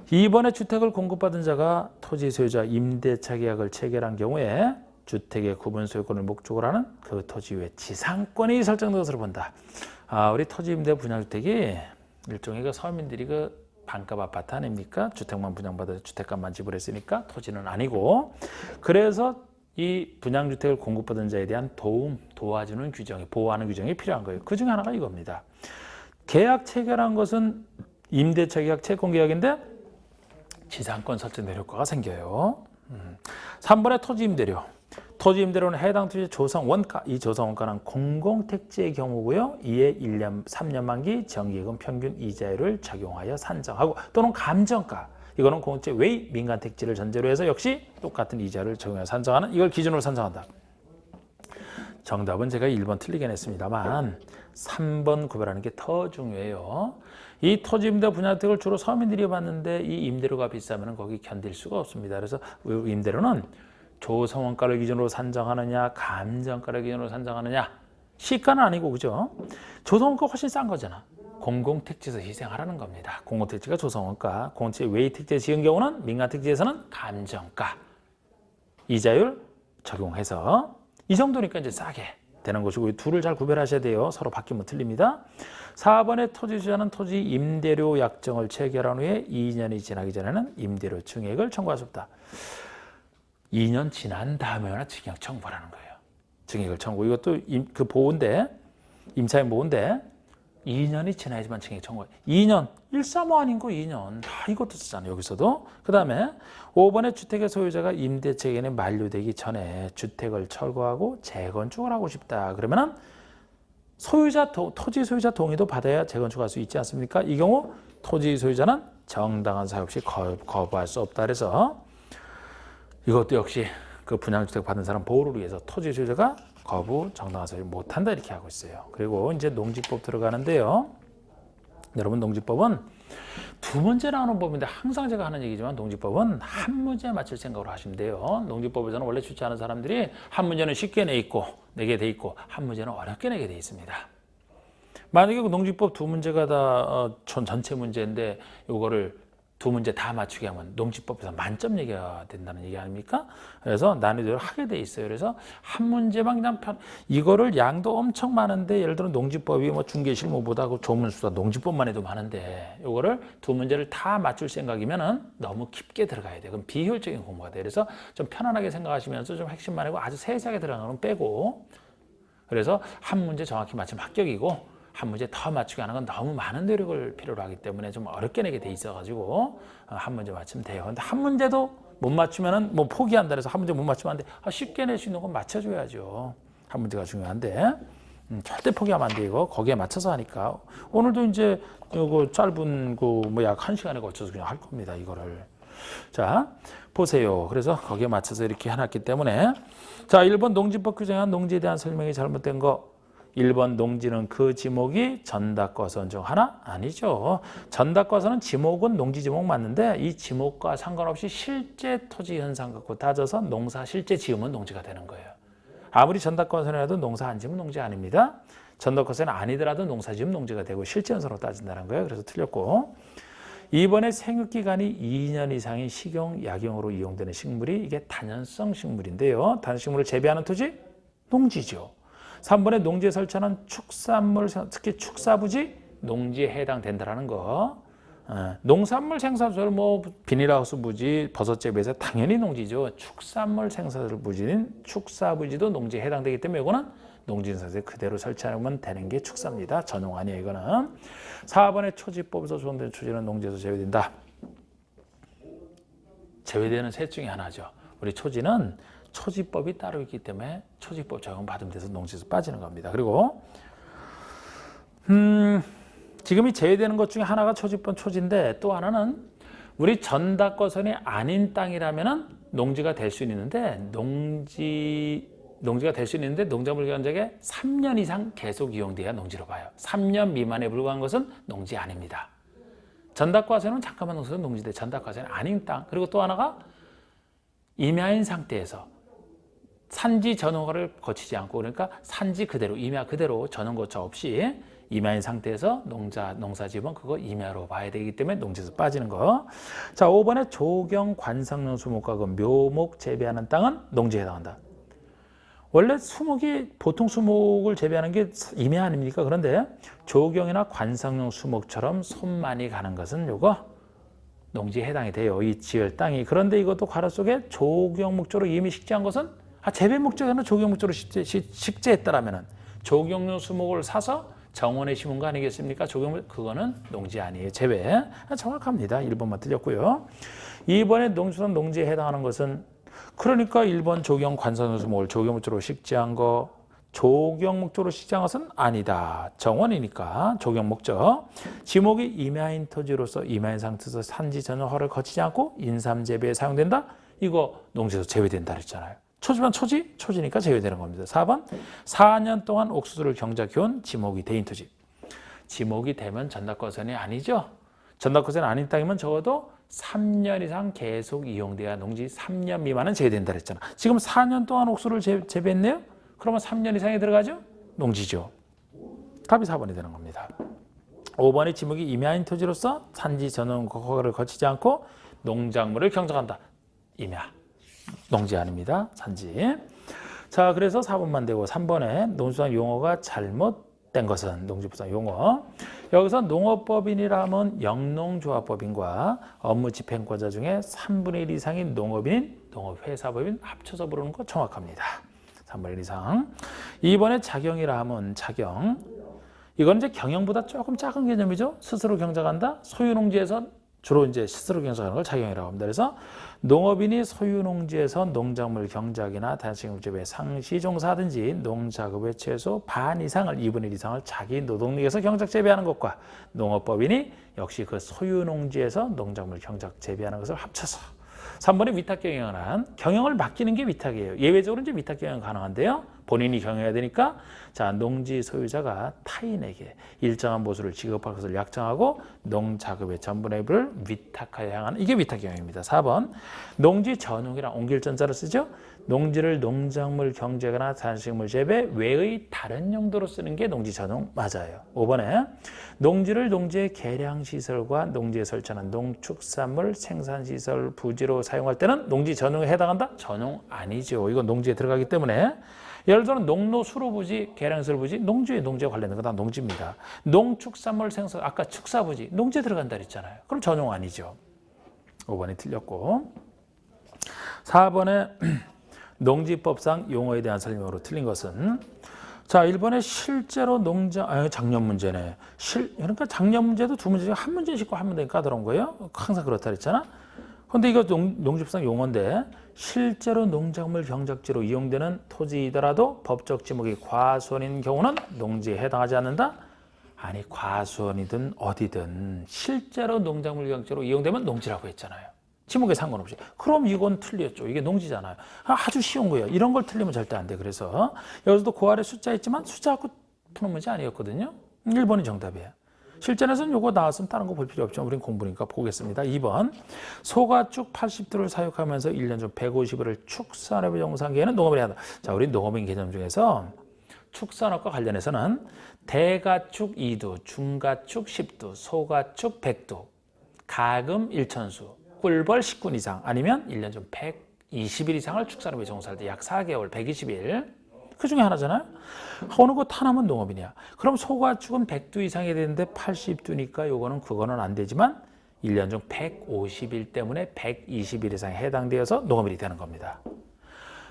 2번에 주택을 공급받은 자가 토지 소유자 임대차 계약을 체결한 경우에 주택의 구분 소유권을 목적으로 하는 그 토지 위에 지상권이 설정된 것으로 본다. 우리 토지 임대 분양주택이 일종의 그 서민들이 그 반값 아파트 아닙니까? 주택만 분양받아 주택값만 지불했으니까 토지는 아니고 그래서 이 분양주택을 공급받은 자에 대한 도와주는 규정이 보호하는 규정이 필요한 거예요. 그 중에 하나가 이겁니다. 계약 체결한 것은 임대차 계약, 채권 계약인데 지상권 설정된 효과가 생겨요. 3번의 토지임대료. 토지임대료는 해당 토지 조성 원가, 이 조성 원가는 공공택지의 경우고요. 이에 1년, 3년 만기 정기예금 평균 이자율을 적용하여 산정하고 또는 감정가. 이거는 공공택지 외 민간 택지를 전제로 해서 역시 똑같은 이자를 적용하여 산정하는 이걸 기준으로 산정한다. 정답은 제가 1번 틀리긴 했습니다만 3번 구별하는 게 더 중요해요. 이 토지임대 분양주택을 주로 서민들이 받는데 이 임대료가 비싸면 거기 견딜 수가 없습니다. 그래서 임대료는 조성원가를 기준으로 산정하느냐 감정가를 기준으로 산정하느냐 시가는 아니고 그죠? 조성원가 훨씬 싼 거잖아. 공공택지에서 희생하라는 겁니다. 공공택지가 조성원가, 공공택지 외의 택지에 지은 경우는 민간택지에서는 감정가 이자율 적용해서 이 정도니까 이제 싸게 되는 것이고 이 둘을 잘 구별하셔야 돼요. 서로 바뀌면 틀립니다. 4번의 토지주자는 토지 임대료 약정을 체결한 후에 2년이 지나기 전에는 임대료 증액을 청구할 수 없다. 2년 지난 다음에나 증액 청구하라는 거예요. 증액을 청구. 이것도 그 보호인데 임차인 보호인데 2년이 지나야지만 증액 청구. 2년 135 아닌 거 2년. 이것도 쓰잖아요. 여기서도. 그 다음에 5번의 주택의 소유자가 임대차 기간이 만료되기 전에 주택을 철거하고 재건축을 하고 싶다. 그러면은 토지 소유자 동의도 받아야 재건축할 수 있지 않습니까? 이 경우 토지 소유자는 정당한 사유 없이 거부할 수 없다. 그래서 이것도 역시 그 분양주택 받은 사람 보호를 위해서 토지 소유자가 거부 정당한 사유 못한다 이렇게 하고 있어요. 그리고 이제 농지법 들어가는데요. 여러분 농지법은 두 문제 나오는 법인데 항상 제가 하는 얘기지만 농지법은 한 문제에 맞출 생각으로 하시면 돼요. 농지법에서는 원래 출제하는 사람들이 한 문제는 쉽게 내 있고 내게 돼 있고 한 문제는 어렵게 내게 돼 있습니다. 만약에 그 농지법 두 문제가 다 전체 문제인데 이거를 두 문제 다 맞추게 하면 농지법에서 만점 얘기가 된다는 얘기 아닙니까? 그래서 난이도를 하게 돼 있어요. 그래서 한 문제만 그냥 이거를 양도 엄청 많은데 예를 들어 농지법이 뭐 중개실무보다 그 조문수다 농지법만 해도 많은데 이거를 두 문제를 다 맞출 생각이면은 너무 깊게 들어가야 돼. 그럼 비효율적인 공부가 돼. 그래서 좀 편안하게 생각하시면서 좀 핵심만 하고 아주 세세하게 들어가는 건 빼고 그래서 한 문제 정확히 맞추면 합격이고 한 문제 더 맞추게 하는 건 너무 많은 노력을 필요로 하기 때문에 좀 어렵게 내게 돼 있어가지고 한 문제 맞추면 돼요. 근데 한 문제도 못 맞추면은 뭐 포기한다 해서 한 문제 못 맞추면 안 돼. 쉽게 낼 수 있는 건 맞춰줘야죠. 한 문제가 중요한데 절대 포기하면 안 돼. 이거 거기에 맞춰서 하니까 오늘도 이제 이거 짧은 그 뭐 약 1시간에 걸쳐서 그냥 할 겁니다. 이거를 자 보세요. 그래서 거기에 맞춰서 이렇게 해놨기 때문에 자 1번 농지법 규정한 농지에 대한 설명이 잘못된 거 1번 농지는 그 지목이 전답과서는 중 하나? 아니죠. 전답과서는 지목은 농지 지목 맞는데 이 지목과 상관없이 실제 토지 현상 갖고 따져서 농사 실제 지으면 농지가 되는 거예요. 아무리 전답과서라도 농사 안 지으면 농지 아닙니다. 전답과서는 아니더라도 농사 지으면 농지가 되고 실제 현상으로 따진다는 거예요. 그래서 틀렸고 2번에 생육기간이 2년 이상인 식용, 약용으로 이용되는 식물이 이게 다년성 식물인데요. 다년식물을 재배하는 토지? 농지죠. 3번에 농지에 설치하는 축산물, 특히 축사부지 농지에 해당된다는 거. 농산물 생산물 뭐 비닐하우스 부지, 버섯 재배에서 당연히 농지죠. 축산물 생산물 부지는 축사부지도 농지에 해당되기 때문에 이거는 농지인사세 그대로 설치하면 되는 게 축사입니다. 전용 아니에요, 이거는. 4번에 초지법에서 조정된 초지는 농지에서 제외된다. 제외되는 셋 중에 하나죠. 우리 초지는 초지법이 따로 있기 때문에 초지법 적용 받으면 돼서 농지에서 빠지는 겁니다. 그리고 지금 이 제외되는 것 중에 하나가 초지법 초지인데 또 하나는 우리 전답거선이 아닌 땅이라면은 농지가 될 수 있는데 농지가 될 수 있는데 농작물 경작에 3년 이상 계속 이용돼야 농지로 봐요. 3년 미만에 불과한 것은 농지 아닙니다. 전답과세는 잠깐만 농지는 농지대 전답과세는 아닌 땅. 그리고 또 하나가 임야인 상태에서 산지 전용화를 거치지 않고 그러니까 산지 그대로 임야 그대로 전용 거처 없이 임야인 상태에서 농사지으면 그거 임야로 봐야 되기 때문에 농지에서 빠지는 거. 자, 5번에 조경 관상용 수목과 그 묘목 재배하는 땅은 농지에 해당한다. 원래 수목이 보통 수목을 재배하는 게 임야 아닙니까? 그런데 조경이나 관상용 수목처럼 손 많이 가는 것은 요거 농지에 해당이 돼요. 이 지을 땅이. 그런데 이것도 괄호 속에 조경 목적으로 이미 식재한 것은 재배 목적에는 조경 목적으로 식재했다라면은 조경용 수목을 사서 정원에 심은 거 아니겠습니까? 그거는 농지 아니에요. 재배. 정확합니다. 1번만 틀렸고요. 2번에 농수산 농지에 해당하는 것은 그러니까 1번 조경 관상용 수목을 조경 목적으로 식재한 거 조경 목적으로 식재한 것은 아니다. 정원이니까 조경 목적. 지목이 임야인 토지로서 임야인 상태에서 산지 전용 허를 거치지 않고 인삼 재배에 사용된다. 이거 농지에서 제외된다 그랬잖아요. 초지만 초지니까 제외되는 겁니다. 4번 4년 동안 옥수수를 경작해온 지목이 대인 토지. 지목이 되면 전답거선이 아니죠. 전답거선이 아닌 땅이면 적어도 3년 이상 계속 이용돼야 농지 3년 미만은 제외된다 그랬잖아. 지금 4년 동안 옥수수를 재배했네요. 그러면 3년 이상이 들어가죠? 농지죠. 답이 4번이 되는 겁니다. 5번의 지목이 임야인 토지로서 산지 전용 허가를 거치지 않고 농작물을 경작한다. 임야. 농지 아닙니다. 산지. 자, 그래서 4번만 되고 3번에 농수산 용어가 잘못된 것은 농지부산 용어. 여기서 농업법인이라면 영농조합법인과 업무집행권자 중에 3분의 1 이상이 농업인인 농업회사법인 합쳐서 부르는 거 정확합니다. 3분의 1 이상. 2번에 작용이라 하면 작용. 이건 이제 경영보다 조금 작은 개념이죠. 스스로 경작한다. 소유농지에서 주로 이제 스스로 경작하는 걸 작용이라고 합니다. 그래서 농업인이 소유농지에서 농작물 경작이나 다식물재배 상시 종사하든지 농작업의 최소 반 이상을 2분의 1 이상을 자기 노동력에서 경작 재배하는 것과 농업법인이 역시 그 소유농지에서 농작물 경작 재배하는 것을 합쳐서 3번에 위탁 경영을 한 경영을 맡기는 게 위탁이에요. 예외적으로 이제 위탁 경영 가능한데요. 본인이 경영해야 되니까 자 농지 소유자가 타인에게 일정한 보수를 지급할 것을 약정하고 농작업의 전분의 일부를 위탁하여 향하는 이게 위탁 경영입니다. 4번 농지 전용이랑 옮길 전자를 쓰죠. 농지를 농작물 경작이나 단식물 재배 외의 다른 용도로 쓰는 게 농지 전용 맞아요. 5번에 농지를 농지의 계량시설과 농지에 설치하는 농축산물 생산시설 부지로 사용할 때는 농지 전용에 해당한다? 전용 아니죠. 이건 농지에 들어가기 때문에 예를 들어 농로 수로부지, 계량시설 부지, 농지에 관련된 거 다 농지입니다. 농축산물 생산, 아까 축사부지, 농지에 들어간다 그랬잖아요. 그럼 전용 아니죠. 5번이 틀렸고 4번에 농지법상 용어에 대한 설명으로 틀린 것은 자 1번에 실제로 작년 문제네. 그러니까 작년 문제도 두 문제 중에 한 문제씩 한 문제 까다로운 거예요. 항상 그렇다 그랬잖아. 근데 이거 농지법상 용어인데 실제로 농작물 경작지로 이용되는 토지이더라도 법적 지목이 과수원인 경우는 농지에 해당하지 않는다? 아니 과수원이든 어디든 실제로 농작물 경작지로 이용되면 농지라고 했잖아요. 지목에 상관없이. 그럼 이건 틀렸죠. 이게 농지잖아요. 아주 쉬운 거예요. 이런 걸 틀리면 절대 안 돼. 그래서 여기서도 그 아래 숫자 있지만 숫자 갖고 푸는 문제 아니었거든요. 1번이 정답이에요. 실전에서는 요거 나왔으면 다른 거 볼 필요 없죠. 우린 공부니까 보겠습니다. 2번 소가축 80도를 사육하면서 1년 중 150일을 축산업의 정상기에는 농업을 해야 한다. 자, 우리 농업인 개념 중에서 축산업과 관련해서는 대가축 2도, 중가축 10도, 소가축 100도, 가금 1천수, 꿀벌 10군 이상 아니면 1년 중 120일 이상을 축산업에 종사할 때 약 4개월 120일 그 중에 하나잖아요. 어느 것 하나면 농업이냐. 그럼 소가축은 100두 이상이 되는데 80두니까 그거는 안 되지만 1년 중 150일 때문에 120일 이상에 해당되어서 농업일이 되는 겁니다.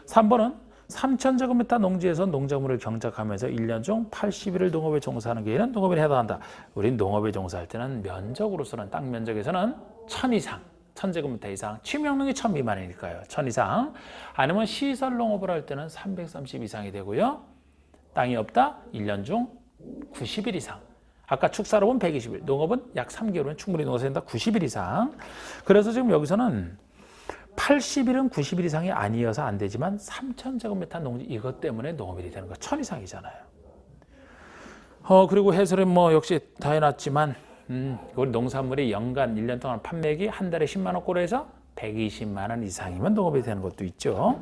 3번은 3,000제곱미터 농지에서 농작물을 경작하면서 1년 중 80일을 농업에 종사하는 경우에는 농업일에 해당한다. 우린 농업에 종사할 때는 면적으로서는 땅 면적에서는 1,000 이상, 1,000제곱미터 이상, 취미용농이 1,000 미만이니까요. 1,000 이상. 아니면 시설 농업을 할 때는 330 이상이 되고요. 땅이 없다? 1년 중 90일 이상. 아까 축사로는 120일, 농업은 약 3개월은 충분히 농사가 된다. 90일 이상. 그래서 지금 여기서는 80일은 90일 이상이 아니어서 안 되지만 3,000제곱미터 농지 이것 때문에 농업일이 되는 거 1,000 이상이잖아요. 그리고 해설은 뭐 역시 다 해놨지만 우리 농산물이 연간 1년 동안 판매액이 한 달에 10만 원 꼴에서 120만 원 이상이면 농업이 되는 것도 있죠.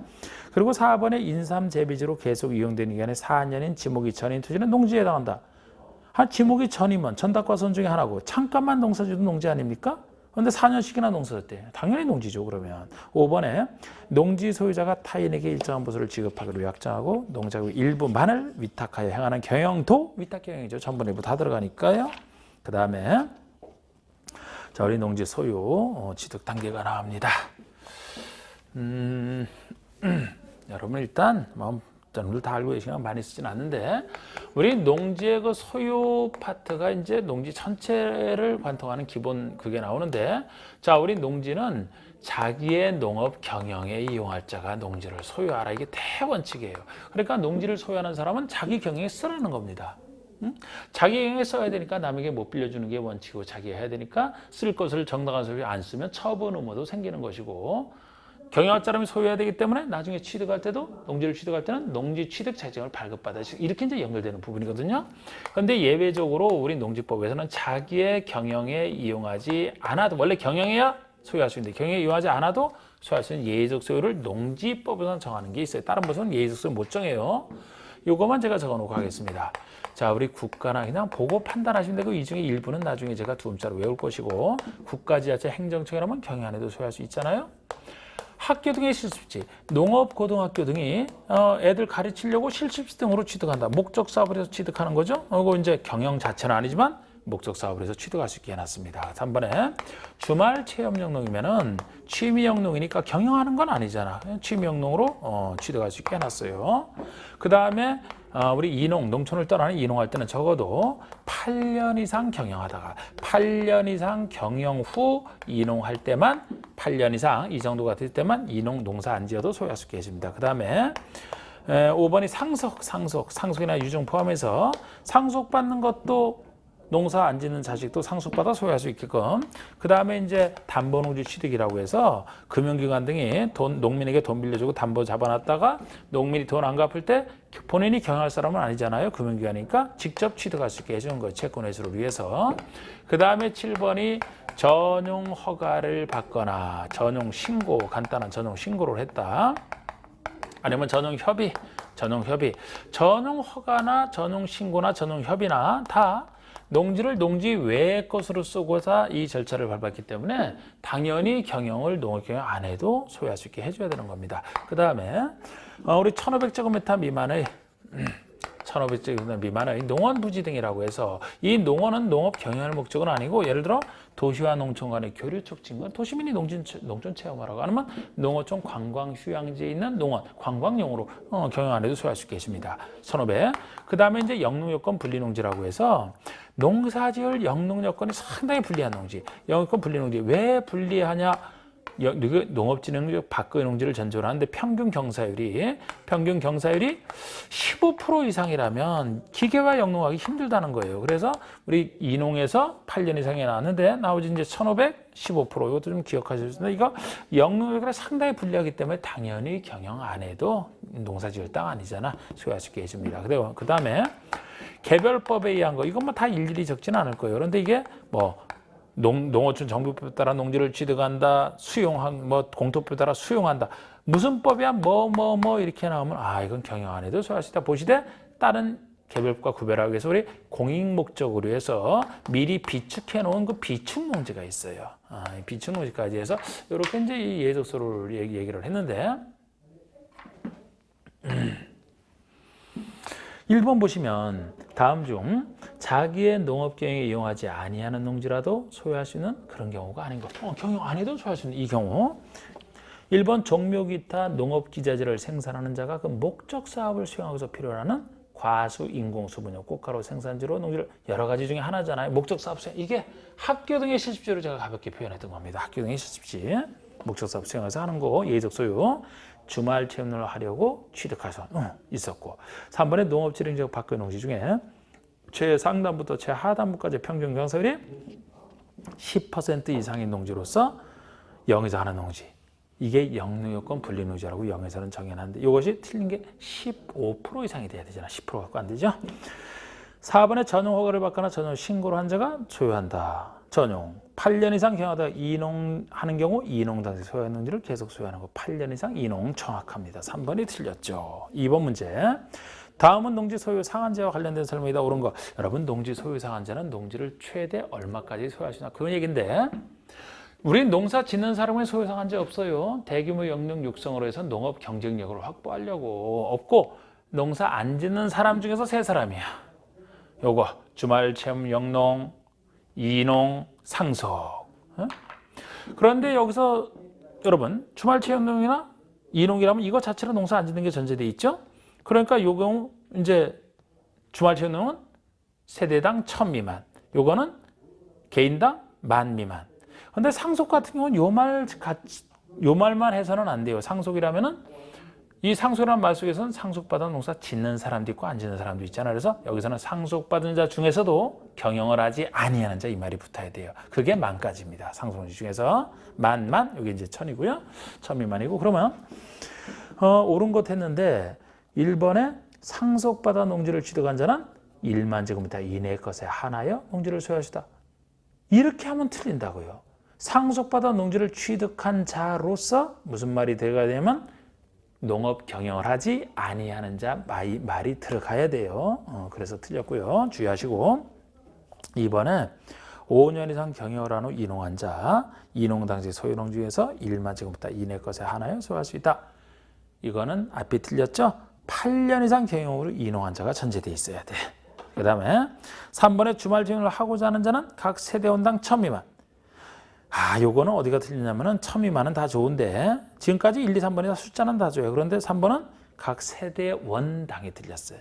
그리고 4번에 인삼 재배지로 계속 이용되는 기간에 4년인 지목이 전인 토지는 농지에 해당한다. 지목이 전이면 전닭과선 중에 하나고 잠깐만 농사지도 농지 아닙니까? 그런데 4년씩이나 농사졌대. 당연히 농지죠. 그러면 5번에 농지 소유자가 타인에게 일정한 보수를 지급하기로 약정하고 농작의 일부만을 위탁하여 행하는 경영도 위탁 경영이죠. 전번 일부 다 들어가니까요. 그 다음에 자, 우리 농지 소유 취득 단계가 나옵니다. 여러분 일단 여러분들 다 알고 계시면 많이 쓰진 않는데 우리 농지의 그 소유 파트가 이제 농지 전체를 관통하는 기본 그게 나오는데 자, 우리 농지는 자기의 농업 경영에 이용할 자가 농지를 소유하라. 이게 대원칙이에요. 그러니까 농지를 소유하는 사람은 자기 경영에 쓰라는 겁니다. 자기 경영에 써야 되니까 남에게 못 빌려주는 게 원칙이고 자기가 해야 되니까 쓸 것을 정당한 소유 안 쓰면 처분 의무도 생기는 것이고 경영할 사람이 소유해야 되기 때문에 나중에 취득할 때도 농지를 취득할 때는 농지 취득 자격을 발급받아야 이렇게 이제 연결되는 부분이거든요. 그런데 예외적으로 우리 농지법에서는 자기의 경영에 이용하지 않아도 원래 경영해야 소유할 수 있는데 경영에 이용하지 않아도 소유할 수 있는 예외적 소유를 농지법에서는 정하는 게 있어요. 다른 법에서는 예외적 소유 못 정해요. 요거만 제가 적어놓고 하겠습니다. 자, 우리 국가나 그냥 보고 판단하시면 되고 이 중에 일부는 나중에 제가 두 음자로 외울 것이고 국가지자체 행정청이라면 경영 안에도 소유할 수 있잖아요. 학교 등의 실습지, 농업고등학교 등이 애들 가르치려고 실습지 등으로 취득한다. 목적 사업을 해서 취득하는 거죠. 그리고 이제 경영 자체는 아니지만 목적 사업을 해서 취득할 수 있게 해놨습니다. 3번에 주말 체험영농이면은 취미영농이니까 경영하는 건 아니잖아. 취미영농으로 취득할 수 있게 해놨어요. 그 다음에 우리 이농, 농촌을 떠나는 이농할 때는 적어도 8년 이상 경영하다가 8년 이상 경영 후 이농할 때만 8년 이상 이 정도가 될 때만 이농 농사 안 지어도 소유할 수 있게 해줍니다. 그 다음에 5번이 상속이나 유증 포함해서 상속받는 것도 농사 안 짓는 자식도 상속받아 소유할 수 있게끔. 그 다음에 이제 담보농지 취득이라고 해서 금융기관 등이 농민에게 돈 빌려주고 담보 잡아놨다가 농민이 돈 안 갚을 때 본인이 경영할 사람은 아니잖아요. 금융기관이니까 직접 취득할 수 있게 해주는 거예요. 채권 회수를 위해서. 그 다음에 7번이 전용 허가를 받거나 전용 신고, 간단한 전용 신고를 했다. 아니면 전용 협의, 전용 허가나 전용 신고나 전용 협의나 다 농지를 농지 외의 것으로 쓰고서 이 절차를 밟았기 때문에 당연히 경영을 농업 경영 안 해도 소유할 수 있게 해줘야 되는 겁니다. 그 다음에 우리 1,500제곱미터 미만의 1,500제곱미터 미만의 농원 부지 등이라고 해서 이 농원은 농업 경영할 목적은 아니고 예를 들어 도시와 농촌 간의 교류 촉진과 도시민이 농촌 체험하라고 하면 농어촌 관광 휴양지에 있는 농원 관광용으로 경영 안 해도 소유할 수 있게 해줍니다. 1,500. 그 다음에 이제 영농요건 분리농지라고 해서 농사지을 영농요건이 상당히 불리한 농지. 영농요건 분리농지 왜 불리하냐? 농업진흥 밖의 농지를 전제로 하는데 평균 경사율이 15% 이상이라면 기계화 영농하기 힘들다는 거예요. 그래서 우리 이농에서 8년 이상이 나왔는데 나머지 이제 1,500, 15% 이것도 좀 기억하실 수 있는데 이거 영농요건이 상당히 불리하기 때문에 당연히 경영 안 해도 농사지을 땅 아니잖아. 소유할 수 있게 해줍니다. 그 다음에 개별법에 의한 거 이것만 다 일일이 적지는 않을 거예요. 그런데 이게 뭐 농어촌 정비법에 따라 농지를 취득한다, 공토법에 따라 수용한다. 무슨 법이야? 이렇게 나오면 이건 경영 안 해도 소유할 수 있다. 보시되 다른 개별법과 구별하기 위해서 우리 공익 목적으로 해서 미리 비축해 놓은 그 비축 농지가 있어요. 비축 농지까지 해서 이렇게 이제 이 예적서를 얘기를 했는데 1번 보시면 다음 중 자기의 농업경영에 이용하지 아니하는 농지라도 소유할 수 있는 그런 경우가 아닌 것. 경영 안 해도 소유할 수 있는 이 경우. 1번 종묘 기타 농업기자재를 생산하는 자가 그 목적 사업을 수행하고서 필요로 하는 과수, 인공수, 분유, 꽃가루 생산지로 농지를 여러 가지 중에 하나잖아요. 목적 사업 수행. 이게 학교 등의 실습지로 제가 가볍게 표현했던 겁니다. 학교 등의 실습지. 목적 사업 수행해서 하는 거, 예의적 소유. 주말 체험을 하려고 취득해서 있었고. 3번에 농업지능적 밖의 농지 중에 최상단부터 최하단부까지 평균 경사율이 10% 이상인 농지로서 0에서 하는 농지. 이게 영농요건 분리농지라고 0에서는 정해놨는데 이것이 틀린 게 15% 이상이 돼야 되잖아. 10% 갖고 안 되죠. 4번에 전용 허가를 받거나 전용 신고를 한 자가 소유한다. 전용 8년 이상 경영하다 이농하는 경우 이농당시 소유한 농지를 계속 소유하는 거. 8년 이상 이농 정확합니다. 3번이 틀렸죠. 2번 문제. 다음은 농지 소유 상한제와 관련된 설명이다. 옳은 거. 여러분 농지 소유 상한제는 농지를 최대 얼마까지 소유할 수 있나 그런 얘기인데 우린 농사 짓는 사람의 소유 상한제 없어요. 대규모 영농 육성으로 해서 농업 경쟁력을 확보하려고 없고 농사 안 짓는 사람 중에서 세 사람이야. 요거 주말 체험 영농, 이농, 상속. 그런데 여기서 여러분 주말 체험 영농이나 이농이라면 이거 자체로 농사 안 짓는 게 전제돼 있죠. 그러니까 요 경우 이제 주말 체험 영농은 세대당 1000 미만. 요거는 개인당 10,000 미만. 근데 상속 같은 경우는 요 말만 해서는 안 돼요. 상속이라면은 이 상속이라는 말 속에서는 상속받은 농사 짓는 사람도 있고 안 짓는 사람도 있잖아요. 그래서 여기서는 상속받은 자 중에서도 경영을 하지 아니하는 자 이 말이 붙어야 돼요. 그게 만까지입니다. 상속농지 중에서 만 여기 이제 1000이고요. 1000 미만이고 그러면 옳은 것 했는데 1번에 상속받아 농지를 취득한 자는 1만 제곱미터 이내의 것에 하나여 농지를 소유할 수 있다. 이렇게 하면 틀린다고요. 상속받아 농지를 취득한 자로서 무슨 말이 들어가야 되냐면 농업 경영을 하지 아니하는 자 말이 들어가야 돼요. 그래서 틀렸고요. 주의하시고 2번에 5년 이상 경영을 한 후 이농한 자, 이농 당시 소유 농지 중에서 1만 제곱미터 이내 것에 하나여 소유할 수 있다. 이거는 앞이 틀렸죠? 8년 이상 경영으로 이농한 자가 전제되어 있어야 돼. 그 다음에 3번에 주말 지원을 하고자 하는 자는 각 세대원당 1000 미만. 요거는 어디가 틀리냐면은 1000 미만은 다 좋은데 지금까지 1, 2, 3번이 숫자는 다 줘요. 그런데 3번은 각 세대원당이 틀렸어요.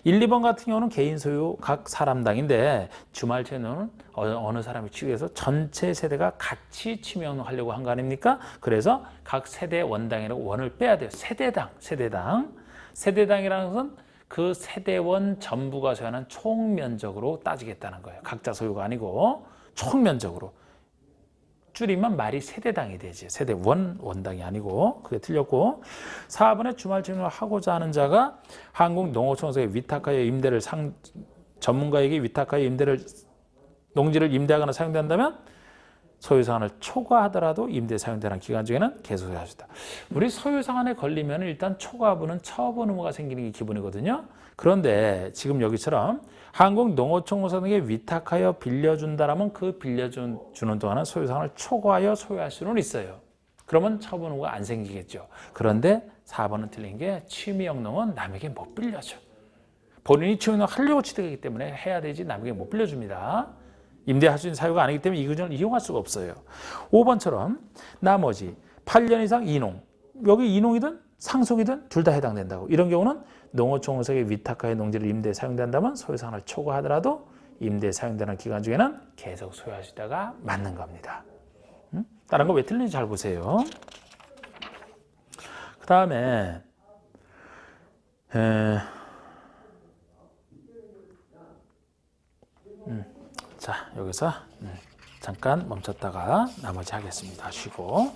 1, 2번 같은 경우는 개인 소유 각 사람당인데 주말 체험은 어느 사람이 취득해서 전체 세대가 같이 침해하려고 한 거 아닙니까? 그래서 각 세대원당이라고 원을 빼야 돼요. 세대당이라는 것은 그 세대원 전부가 소유하는 총면적으로 따지겠다는 거예요. 각자 소유가 아니고 총면적으로. 줄이면 말이 세대당이 되지. 세대원, 원당이 아니고. 그게 틀렸고. 4번에 주말 체험을 하고자 하는 자가 한국농어총에서의 위탁하여 임대를 전문가에게 위탁하여 농지를 임대하거나 사용된다면 소유상한을 초과하더라도 임대 사용되는 기간 중에는 계속 소유할 수 있다. 우리 소유상한에 걸리면 일단 초과분은 처분 의무가 생기는 게 기본이거든요. 그런데 지금 여기처럼 한국농어총무사 등에 위탁하여 빌려준다라면 그 빌려주는 동안은 소유상한을 초과하여 소유할 수는 있어요. 그러면 처분 의무가 안 생기겠죠. 그런데 4번은 틀린 게 취미영농은 남에게 못 빌려줘. 본인이 취미영농 하려고 취득하기 때문에 해야 되지 남에게 못 빌려줍니다. 임대할 수 있는 사유가 아니기 때문에 이 규정을 이용할 수가 없어요. 5번처럼 나머지 8년 이상 이농, 여기 이농이든 상속이든 둘 다 해당된다고. 이런 경우는 농어총무사에게 위탁하여 농지를 임대에 사용된다면 소유상한을 초과하더라도 임대에 사용되는 기간 중에는 계속 소유할 수 있다가 맞는 겁니다. 다른 거 왜 틀린지 잘 보세요. 그 다음에 자, 여기서 잠깐 멈췄다가 나머지 하겠습니다. 쉬고.